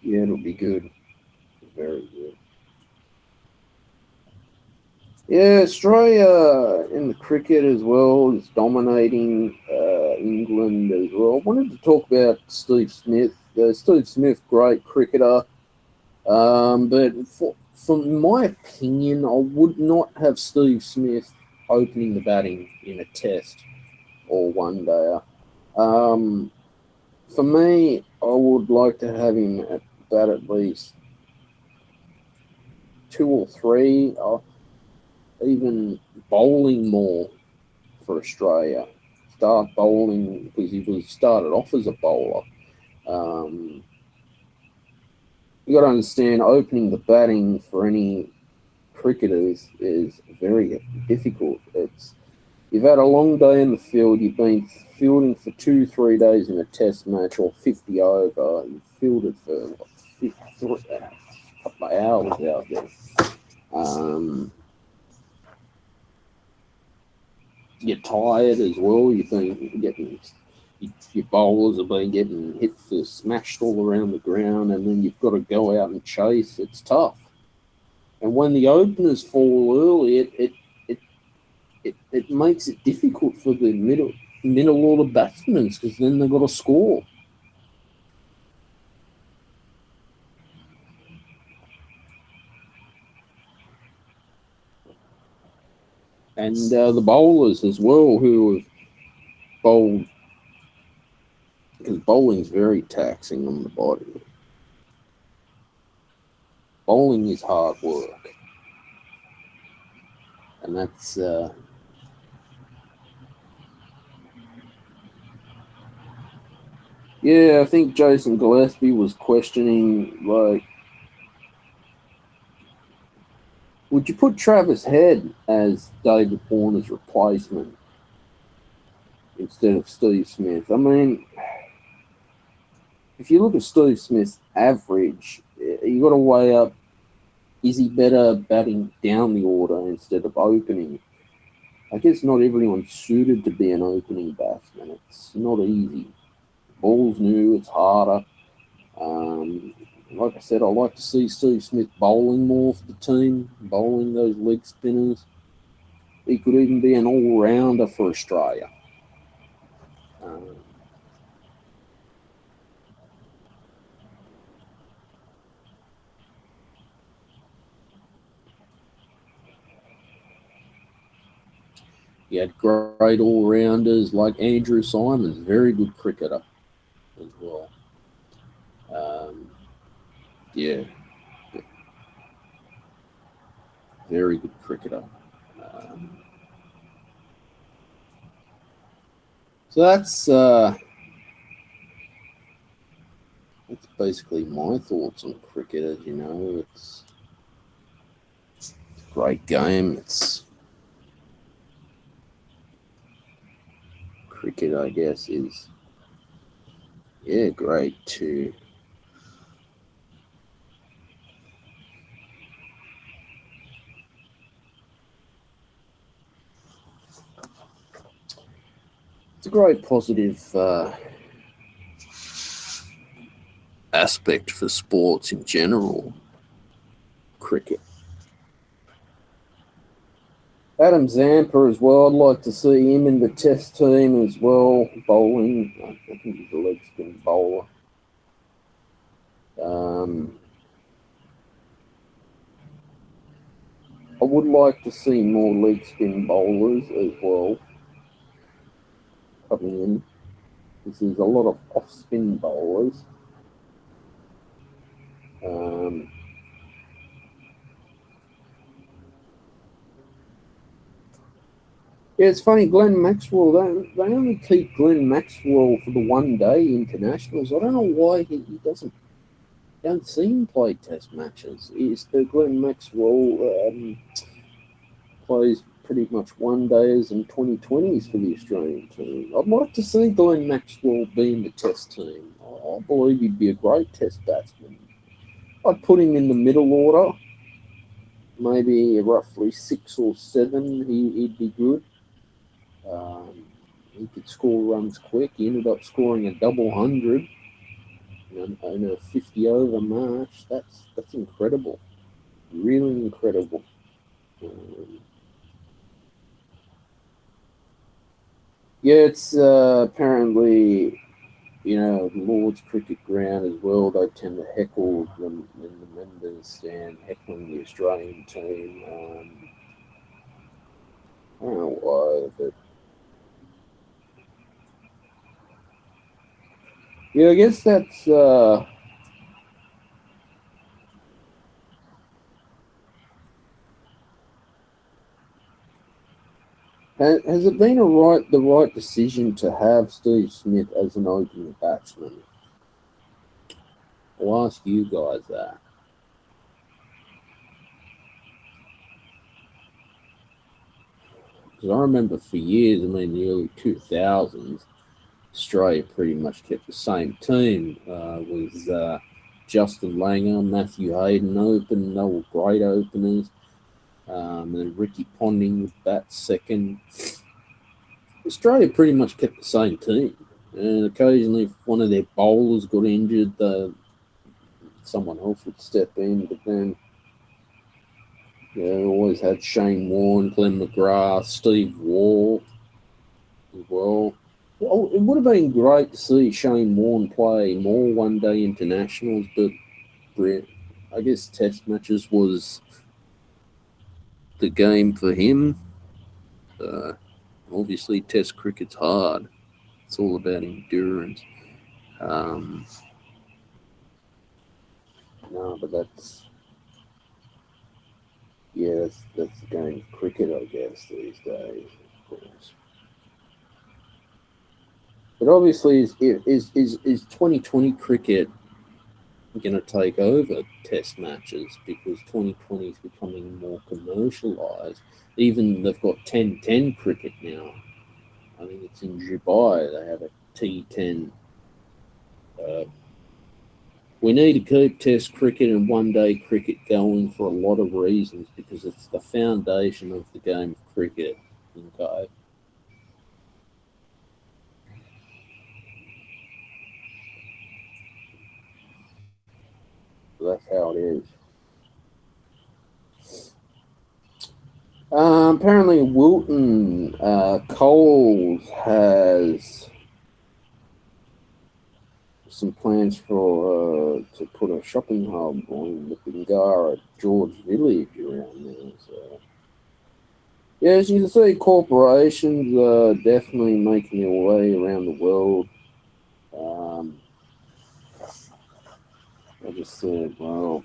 Yeah, it'll be good. Very good. Yeah, Australia in the cricket as well is dominating England as well. I wanted to talk about Steve Smith. Steve Smith, great cricketer. But from my opinion, I would not have Steve Smith opening the batting in a test or one day. For me, I would like to have him bat at least 2 or 3, or even bowling more for Australia. Start bowling because he was started off as a bowler. You got to understand, opening the batting for any cricketers is very difficult. You've had a long day in the field. You've been fielding for 2-3 days in a test match or 50 over. You've fielded for a couple of hours out there. You're tired as well. You've been getting your bowlers have been getting hit for smashed all around the ground, and then you've got to go out and chase. It's tough. And when the openers fall early, it makes it difficult for the middle order batsmen because then they've got to score. And the bowlers as well, who have bowled, because bowling is very taxing on the body. Bowling is hard work, and that's I think Jason Gillespie was questioning, like, would you put Travis Head as David Warner's replacement instead of Steve Smith? I mean, if you look at Steve Smith's average, you got to weigh up, is he better batting down the order instead of opening? I guess not everyone's suited to be an opening batsman. It's not easy. The ball's new, it's harder. Like I said, I like to see Steve Smith bowling more for the team, bowling those leg spinners. He could even be an all-rounder for Australia. He had great all-rounders like Andrew Symonds, very good cricketer as well. Yeah, very good cricketer. So that's basically my thoughts on cricket. As you know, it's a great game. It's cricket, I guess, is great too. It's a great positive aspect for sports in general. Cricket. Adam Zampa as well. I'd like to see him in the Test team as well. Bowling. I think he's a leg spin bowler. I would like to see more leg spin bowlers as well coming in. Because there's a lot of off spin bowlers. Yeah, it's funny, Glenn Maxwell, they only keep Glenn Maxwell for the one-day internationals. I don't know why he don't see him play test matches. Glenn Maxwell plays pretty much one-dayers and 2020s for the Australian team. I'd like to see Glenn Maxwell be in the test team. I believe he'd be a great test batsman. I'd put him in the middle order, maybe roughly 6 or 7. He'd be good. He could score runs quick. He ended up scoring a double hundred in a 50 over match. That's incredible, really incredible. It's apparently, the Lord's cricket ground as well. They tend to heckle them in the members stand, heckling the Australian team. I don't know Australia. But yeah, I guess that's has it been the right decision to have Steve Smith as an opening batsman? I'll ask you guys that. Because I remember for years, the early 2000s, Australia pretty much kept the same team with Justin Langer, Matthew Hayden open. They were great openers. And Ricky Ponting would bat second. Australia pretty much kept the same team. And occasionally, if one of their bowlers got injured, someone else would step in. But then, we always had Shane Warne, Glenn McGrath, Steve Waugh as well. Well, it would have been great to see Shane Warne play more one-day internationals, but I guess Test matches was the game for him. Obviously, Test cricket's hard. It's all about endurance. No, but that's the game of cricket, I guess, these days, of course. But obviously, is 2020 cricket going to take over Test matches because 2020 is becoming more commercialised? Even they've got 10-10 cricket now. I think it's in Dubai. They have a T10. We need to keep Test cricket and one-day cricket going for a lot of reasons because it's the foundation of the game of cricket. Okay. So that's how it is. Apparently, Wilton Coles has some plans for to put a shopping hub on the Bingara George Village around there. So, yeah, as you can see, corporations are definitely making their way around the world. I just said, well,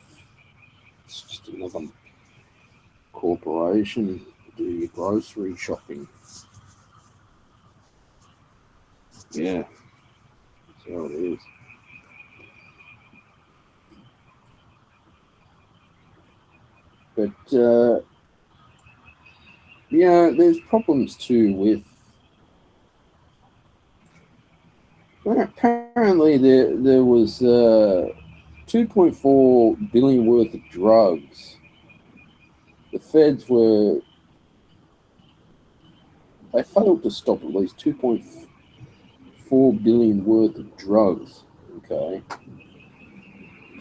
it's just another corporation to do your grocery shopping. Yeah, that's how it is. But there's problems too with. Well, apparently, there was 2.4 billion worth of drugs. The feds they failed to stop at least 2.4 billion worth of drugs. Okay,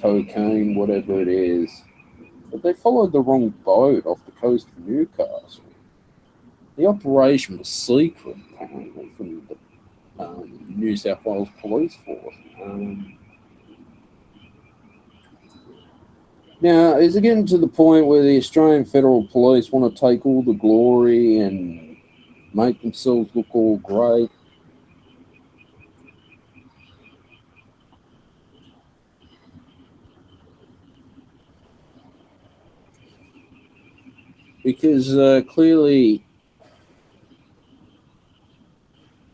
cocaine, whatever it is, but they followed the wrong boat off the coast of Newcastle. The operation was secret, apparently, from the New South Wales Police Force. Now, is it getting to the point where the Australian Federal Police want to take all the glory and make themselves look all great? Because clearly,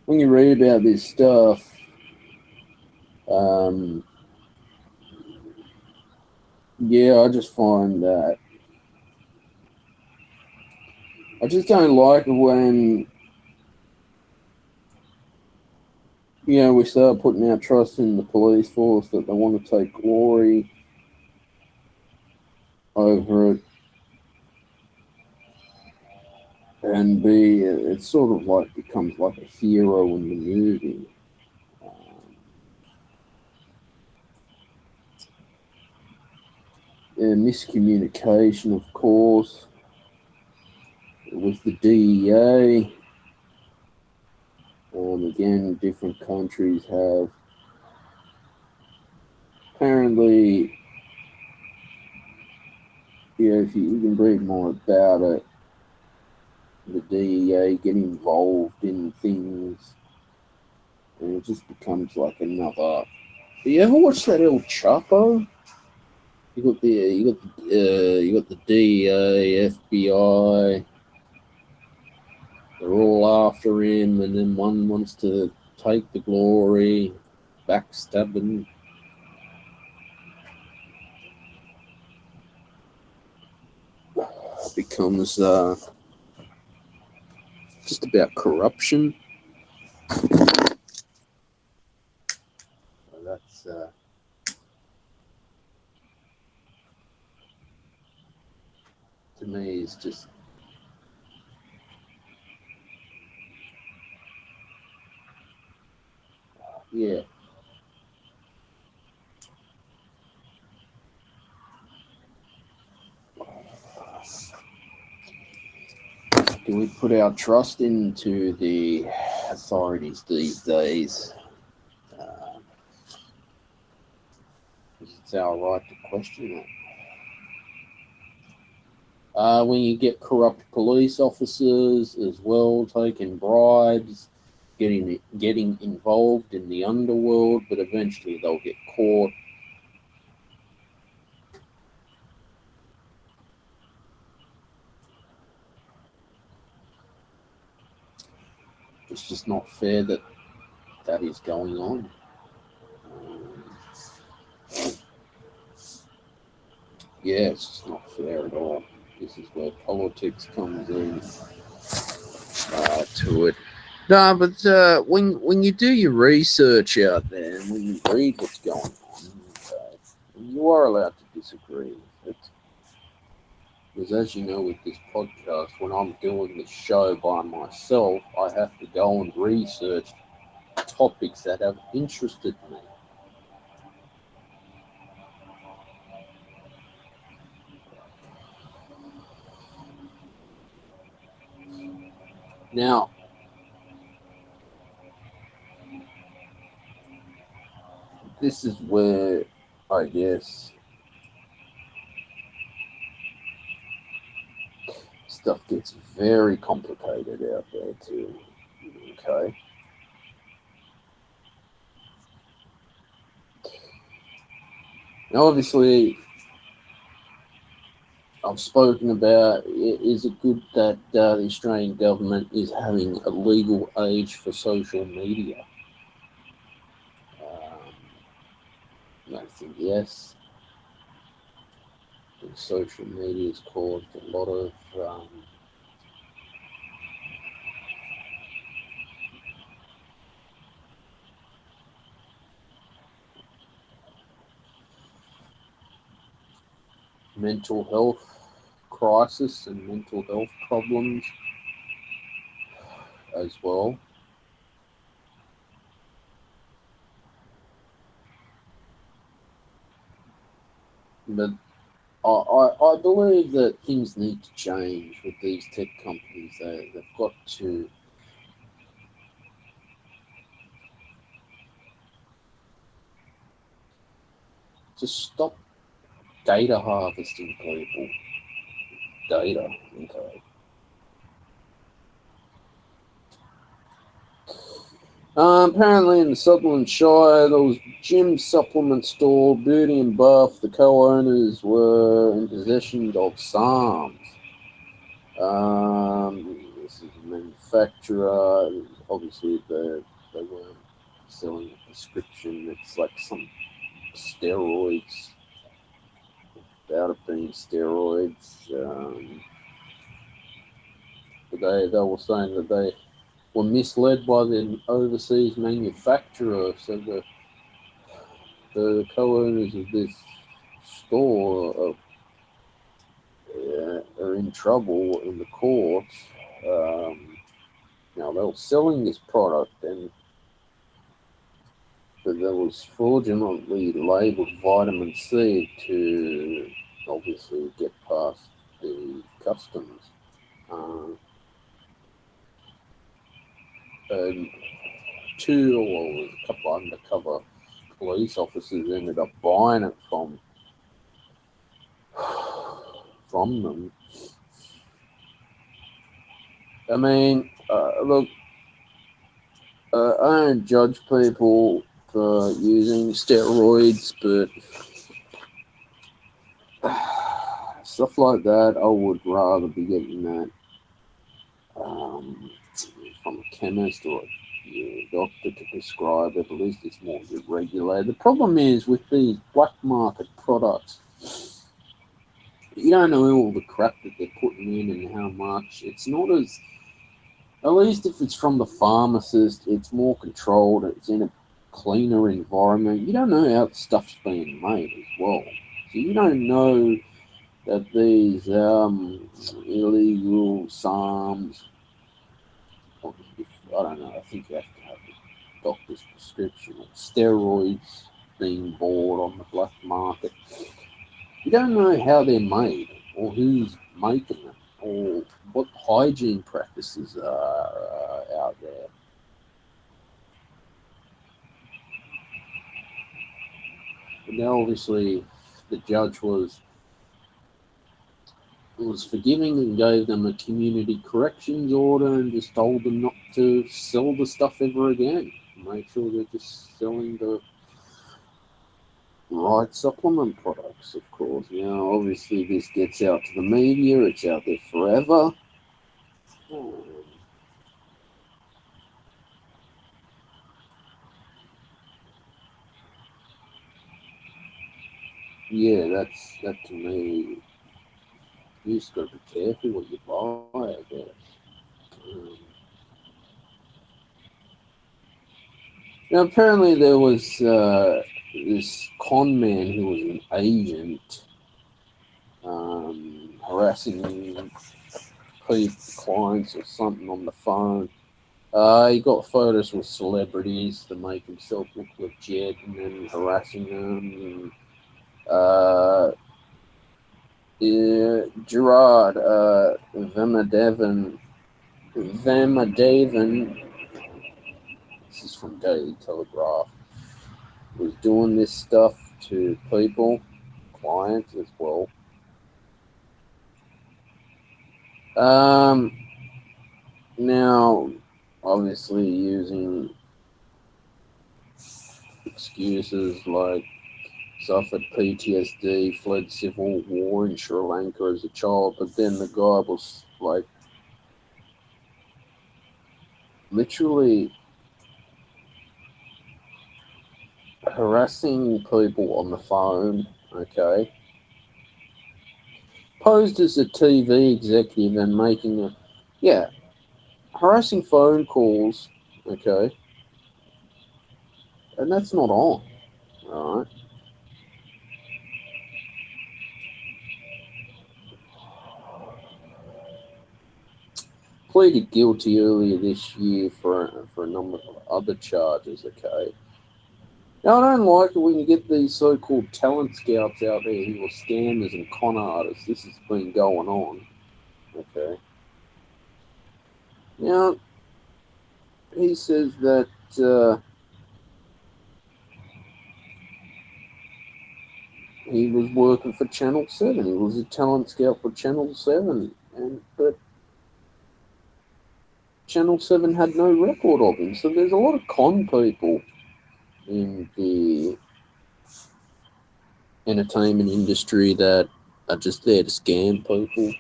when you read about this stuff, I just find that I just don't like it when we start putting our trust in the police force that they want to take glory over it and it sort of like becomes like a hero in the movie. Miscommunication, of course, with the DEA. Again, different countries have apparently, if you can read more about it, the DEA get involved in things, and it just becomes like another. You ever watch that El Chapo? You got the DEA, FBI. They're all after him, and then one wants to take the glory, backstabbing. Becomes just about corruption. That's to me is just yeah. Do we put our trust into the authorities these days? It's our right to question it. When you get corrupt police officers as well taking bribes, getting involved in the underworld, but eventually they'll get caught. It's just not fair that that is going on. Yeah, it's just not fair at all. This is where politics comes in to it. No, but when you do your research out there and when you read what's going on, you are allowed to disagree with it. Because as you know with this podcast, when I'm doing the show by myself, I have to go and research topics that have interested me. Now, this is where I guess stuff gets very complicated out there too. Okay. Now, obviously, I've spoken about is it good that the Australian government is having a legal age for social media? I think yes. I think social media has caused a lot of mental health crisis and mental health problems as well. But I believe that things need to change with these tech companies. They've got to just stop data harvesting people. Data, okay. Apparently in the Sutherland Shire, there was gym supplement store, Booty and Buff. The co-owners were in possession of SARMs. This is a manufacturer. Obviously, they weren't selling a prescription. It's like some steroids, without it being steroids. But they were saying that they were misled by the overseas manufacturer. So the co-owners of this store are in trouble in the courts. Now they were selling this product, and that was fraudulently labelled vitamin C to obviously get past the customs. And two or a couple of undercover police officers ended up buying it from them. I mean, look, I don't judge people for using steroids, but stuff like that, I would rather be getting that from a chemist or a doctor to prescribe it. At least it's more regulated. The problem is with these black market products, you don't know all the crap that they're putting in and how much. It's not as, at least if it's from the pharmacist, it's more controlled. It's in a cleaner environment. You don't know how the stuff's being made as well. So you don't know that these illegal psalms, I don't know, I think you have to have a doctor's prescription or steroids being bought on the black market. You don't know how they're made or who's making them or what hygiene practices are out there. But now, obviously, the judge was forgiving and gave them a community corrections order and just told them not to sell the stuff ever again. Make sure they're just selling the right supplement products, of course. Now, obviously, this gets out to the media, it's out there forever. Yeah, that to me, you just got to be careful what you buy, I guess. Um, Now, apparently, there was this con man who was an agent harassing clients or something on the phone. He got photos with celebrities to make himself look legit and then harassing them. Gerard Vamadevan, this is from Daily Telegraph, was doing this stuff to people, clients as well. Now, obviously, using excuses like suffered PTSD, fled civil war in Sri Lanka as a child, but then the guy was like literally harassing people on the phone, okay? Posed as a TV executive and making a, yeah, harassing phone calls, okay? And that's not on, alright? Pleaded guilty earlier this year for a number of other charges, okay? Now, I don't like it when you get these so-called talent scouts out there who are scammers and con artists. This has been going on, okay? Now, he says that he was working for Channel 7. He was a talent scout for Channel 7. But Channel 7 had no record of him. So there's a lot of con people in the entertainment industry that are just there to scam people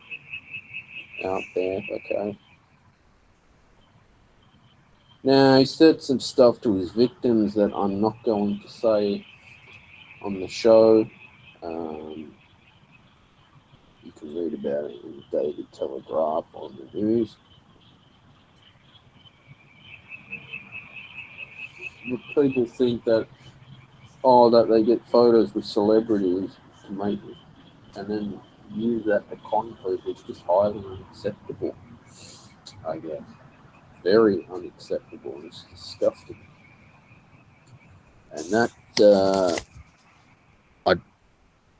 out there, okay? Now, he said some stuff to his victims that I'm not going to say on the show. You can read about it in the Daily Telegraph on the news. But people think that, that they get photos with celebrities to make it, and then use that to con people. It's just highly unacceptable, I guess. Very unacceptable. It's disgusting. And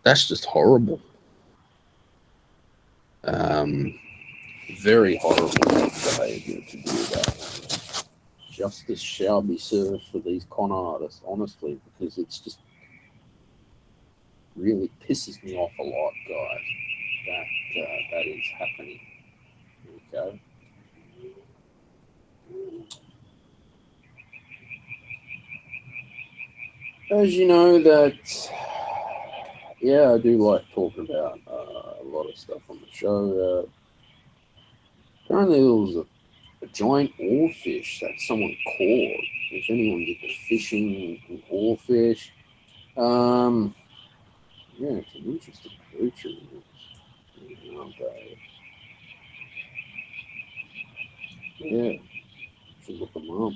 that's just horrible. Um, Very horrible behavior to do that. Justice shall be served for these con artists, honestly, because it's just really pisses me off a lot, guys. That is happening. Okay. As you know, that yeah, I do like talking about a lot of stuff on the show. Apparently, there was a giant oarfish that someone caught. If anyone did the fishing with oarfish, yeah, it's an interesting creature. Aren't they? Yeah, should look them up.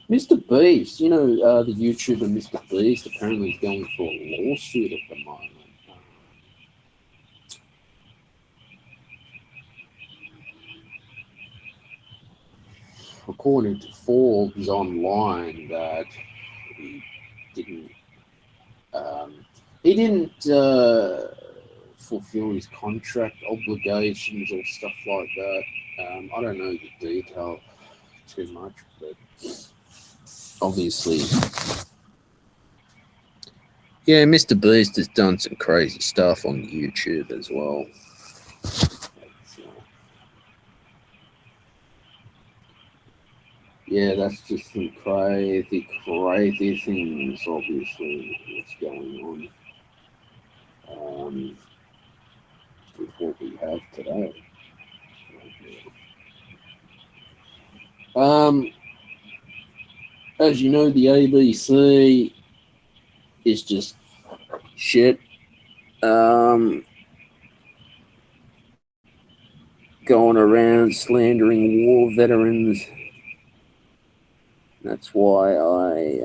Mr. Beast, the YouTuber Mr. Beast apparently is going for a lawsuit at the moment. According to Forbes online, that he didn't he didn't fulfill his contract obligations or stuff like that. I don't know the detail too much, but obviously, yeah, Mr. Beast has done some crazy stuff on YouTube as well. Yeah, that's just some crazy, crazy things, obviously, what's going on with what we have today. As you know, the ABC is just shit. Going around slandering war veterans. That's why I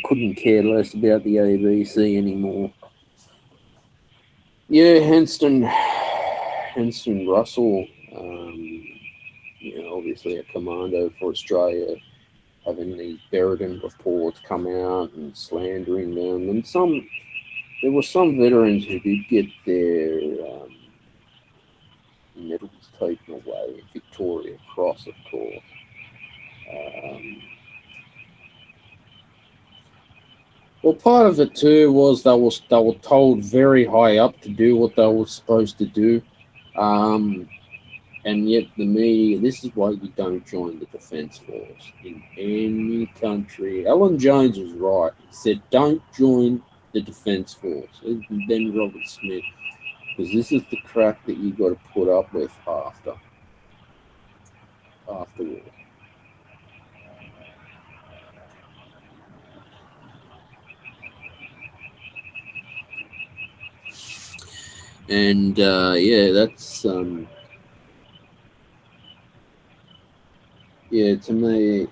couldn't care less about the ABC anymore. Yeah, Henston Russell, obviously a commando for Australia, having these Berrigan reports come out and slandering them, and there were some veterans who did get their medals taken away, Victoria Cross, of course. Well, part of it too was they were told very high up to do what they were supposed to do, and yet the media. This is why you don't join the Defence Force in any country. Alan Jones was right. He said, "Don't join the Defence Force." And then Robert Smith, because this is the crap that you got to put up with afterward. And yeah, that's yeah. To me,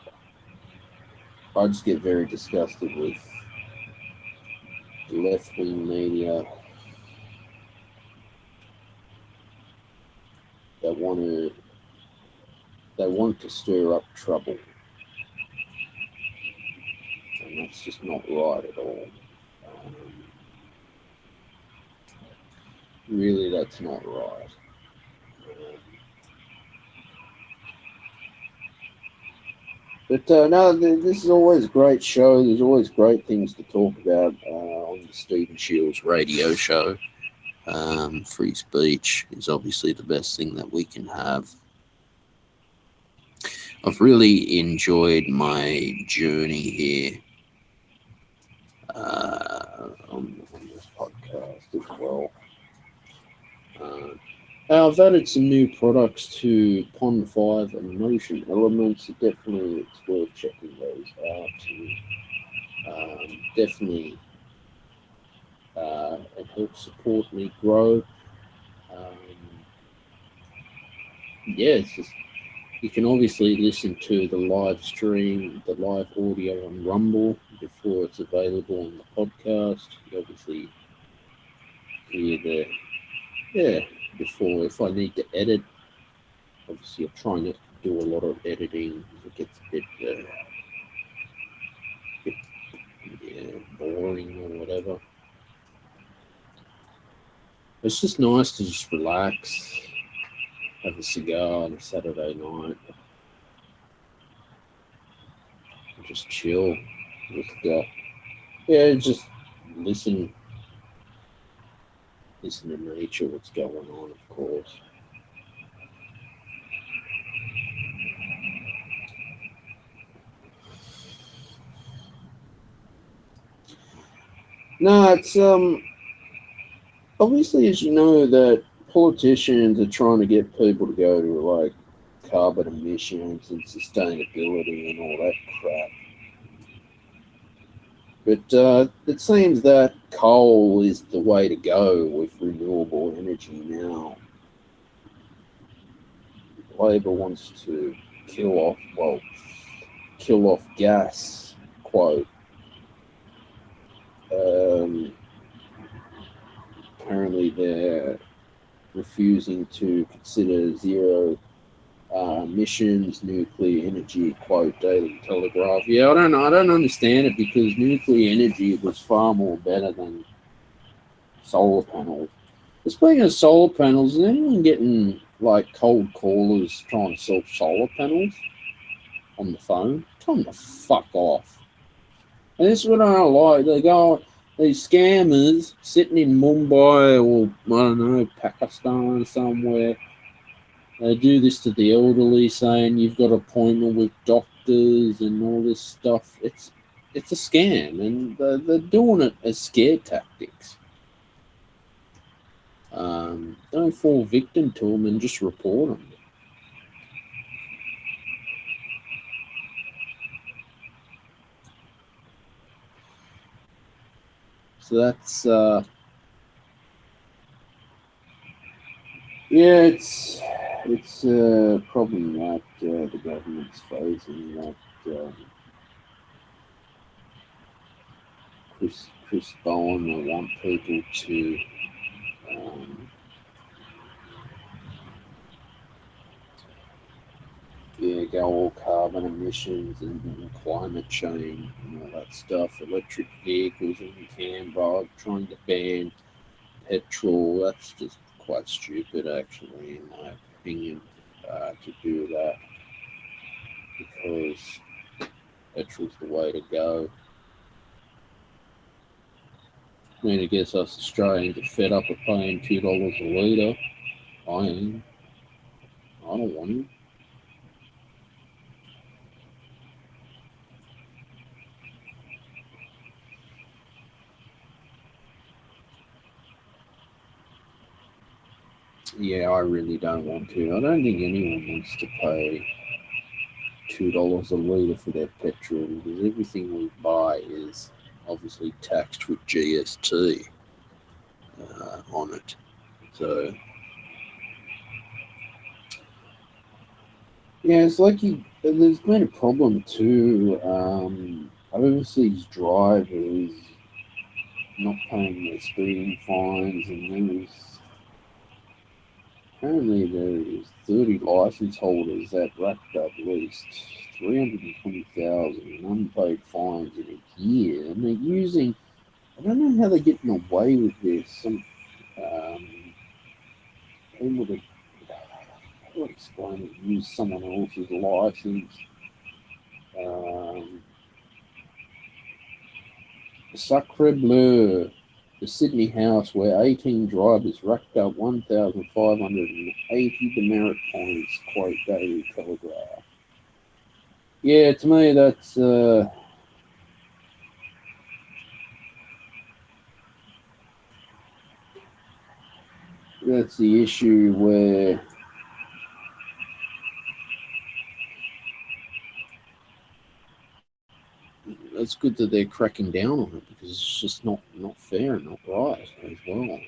I just get very disgusted with left wing media that want to stir up trouble, and that's just not right at all. Um, really, that's not right. But no, this is always a great show. There's always great things to talk about on the Stephen Shields radio show. Free speech is obviously the best thing that we can have. I've really enjoyed my journey here on this podcast as well. I've added some new products to Pond 5 and Motion Elements. Definitely, it's worth checking those out. Definitely, it helps support me grow. Yeah, it's just you can obviously listen to the live stream, the live audio on Rumble before it's available on the podcast. You obviously hear before if I need to edit. Obviously, I'm trying not to do a lot of editing. It gets a bit boring or whatever. It's just nice to just relax, have a cigar on a Saturday night, and just chill. Just listen to nature, what's going on, of course. No, it's obviously, as you know, that politicians are trying to get people to go to like carbon emissions and sustainability and all that crap. But it seems that coal is the way to go with renewable energy now. Labor wants to kill off gas, quote. Um, Apparently, they're refusing to consider zero emissions nuclear energy, quote, Daily Telegraph. Yeah, I don't understand it because nuclear energy was far more better than solar panels. But speaking of solar panels, is anyone getting like cold callers trying to sell solar panels on the phone? Tell them to fuck off. And this is what I don't like. They go, these scammers sitting in Mumbai or, I don't know, Pakistan somewhere. They do this to the elderly, saying you've got an appointment with doctors and all this stuff. It's a scam, and they're doing it as scare tactics. Don't fall victim to them and just report them. So that's yeah, it's a problem that the government's facing. That Chris Bowen will want people to um, go all carbon emissions and climate change and all that stuff. Electric vehicles in Canberra, trying to ban petrol. That's just quite stupid, actually, in my opinion, to do that because petrol's the way to go. I mean, I guess us Australians are fed up with paying $2 a litre. I am. I don't want to. Yeah, I really don't want to. I don't think anyone wants to pay $2 a litre for their petrol because everything we buy is obviously taxed with GST on it. So yeah, it's like there's been a problem too. Overseas drivers not paying their speeding fines, and there is 30 license holders that racked up at least 320,000 in unpaid fines in a year, and they're using. I don't know how they're getting away with this. Some people that how do I explain it? Use someone else's license. Um, Sacre Bleu, the Sydney house where 18 drivers racked up 1,580 demerit points, quote Daily Telegraph. Yeah, to me that's the issue where it's good that they're cracking down on it because it's just not fair and not right as well.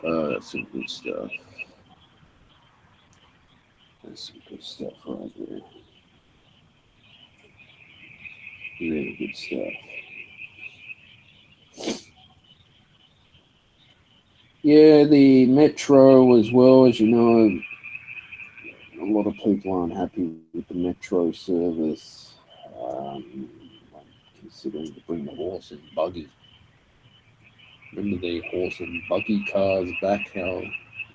Um, that's some good stuff. That's some good stuff right there. Really good stuff. Yeah, the metro as well, as you know, a lot of people aren't happy with the metro service. Um, I'm considering to bring the horse and buggy. Remember the horse and buggy cars back? How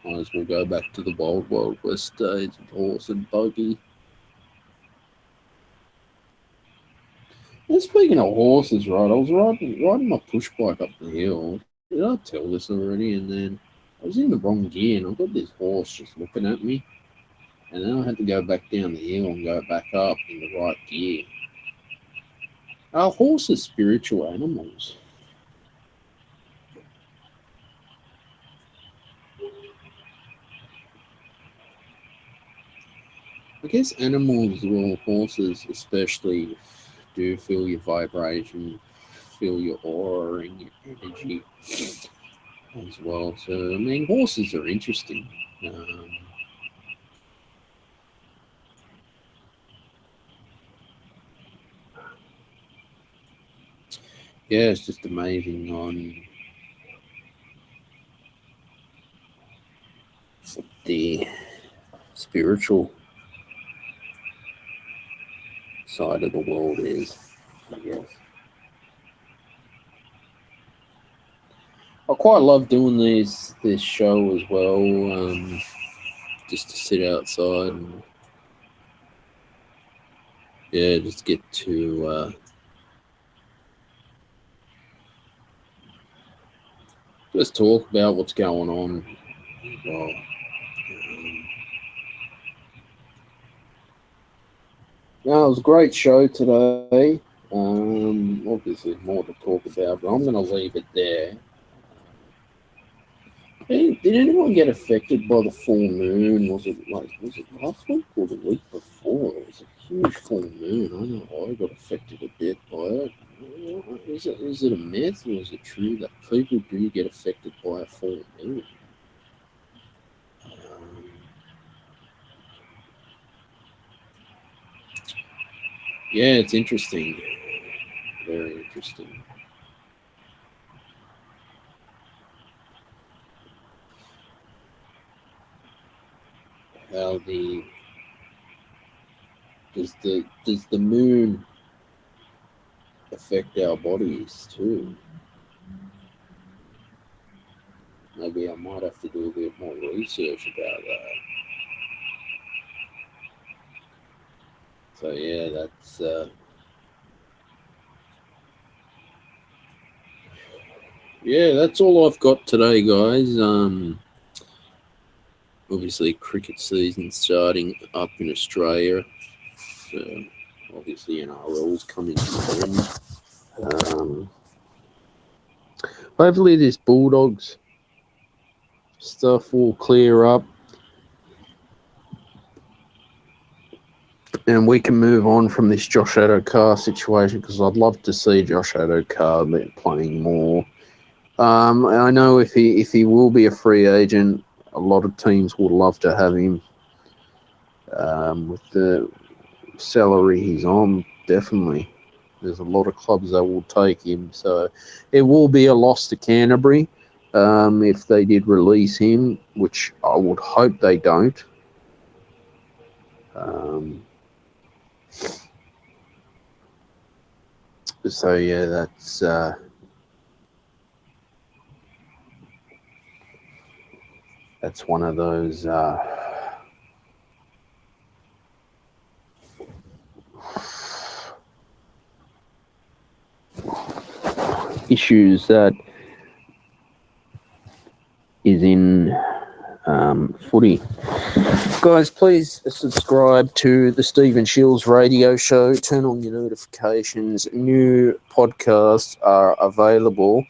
might as well go back to the Wild West days with horse and buggy. And speaking of horses, right, I was riding my push bike up the hill. Did I tell this already? And then I was in the wrong gear, and I got this horse just looking at me, and then I had to go back down the hill and go back up in the right gear. Our horses are spiritual animals. I guess animals, well, horses especially, do feel your vibration, feel your aura and your energy as well. So, I mean, horses are interesting. Yeah, it's just amazing on the spiritual side of the world is, I guess. I quite love doing this show as well, just to sit outside and just get to just talk about what's going on as well. No, it was a great show today. Obviously more to talk about, but I'm going to leave it there. Hey, did anyone get affected by the full moon? Was it last week or the week before? It was a huge full moon. I know I got affected a bit by it. Is it a myth or is it true that people do get affected by a full moon? Yeah, it's interesting. Very interesting. How does the moon affect our bodies too? Maybe I might have to do a bit more research about that. So yeah, that's all I've got today, guys. Obviously cricket season starting up in Australia. So obviously NRL's coming soon. Hopefully this Bulldogs stuff will clear up and we can move on from this Josh Addo-Carr situation, because I'd love to see Josh Addo-Carr playing more. I know if he will be a free agent, a lot of teams would love to have him. With the salary he's on, definitely. There's a lot of clubs that will take him. So it will be a loss to Canterbury if they did release him, which I would hope they don't. So yeah, that's one of those issues that is in footy. Guys, please subscribe to the Stephen Shields Radio Show. Turn on your notifications. New podcasts are available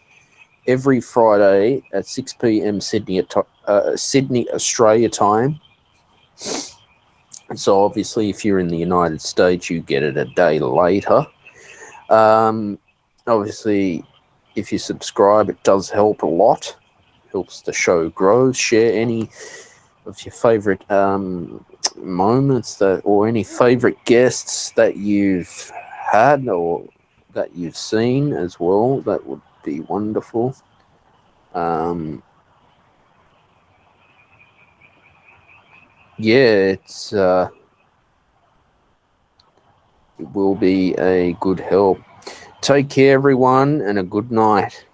every Friday at 6 p.m. Sydney, Australia time. So obviously, if you're in the United States, you get it a day later. Obviously, if you subscribe, it does help a lot. Helps the show grow. Share any of your favorite moments or any favorite guests that you've had or that you've seen as well. That would be wonderful. It will be a good help. Take care, everyone, and a good night.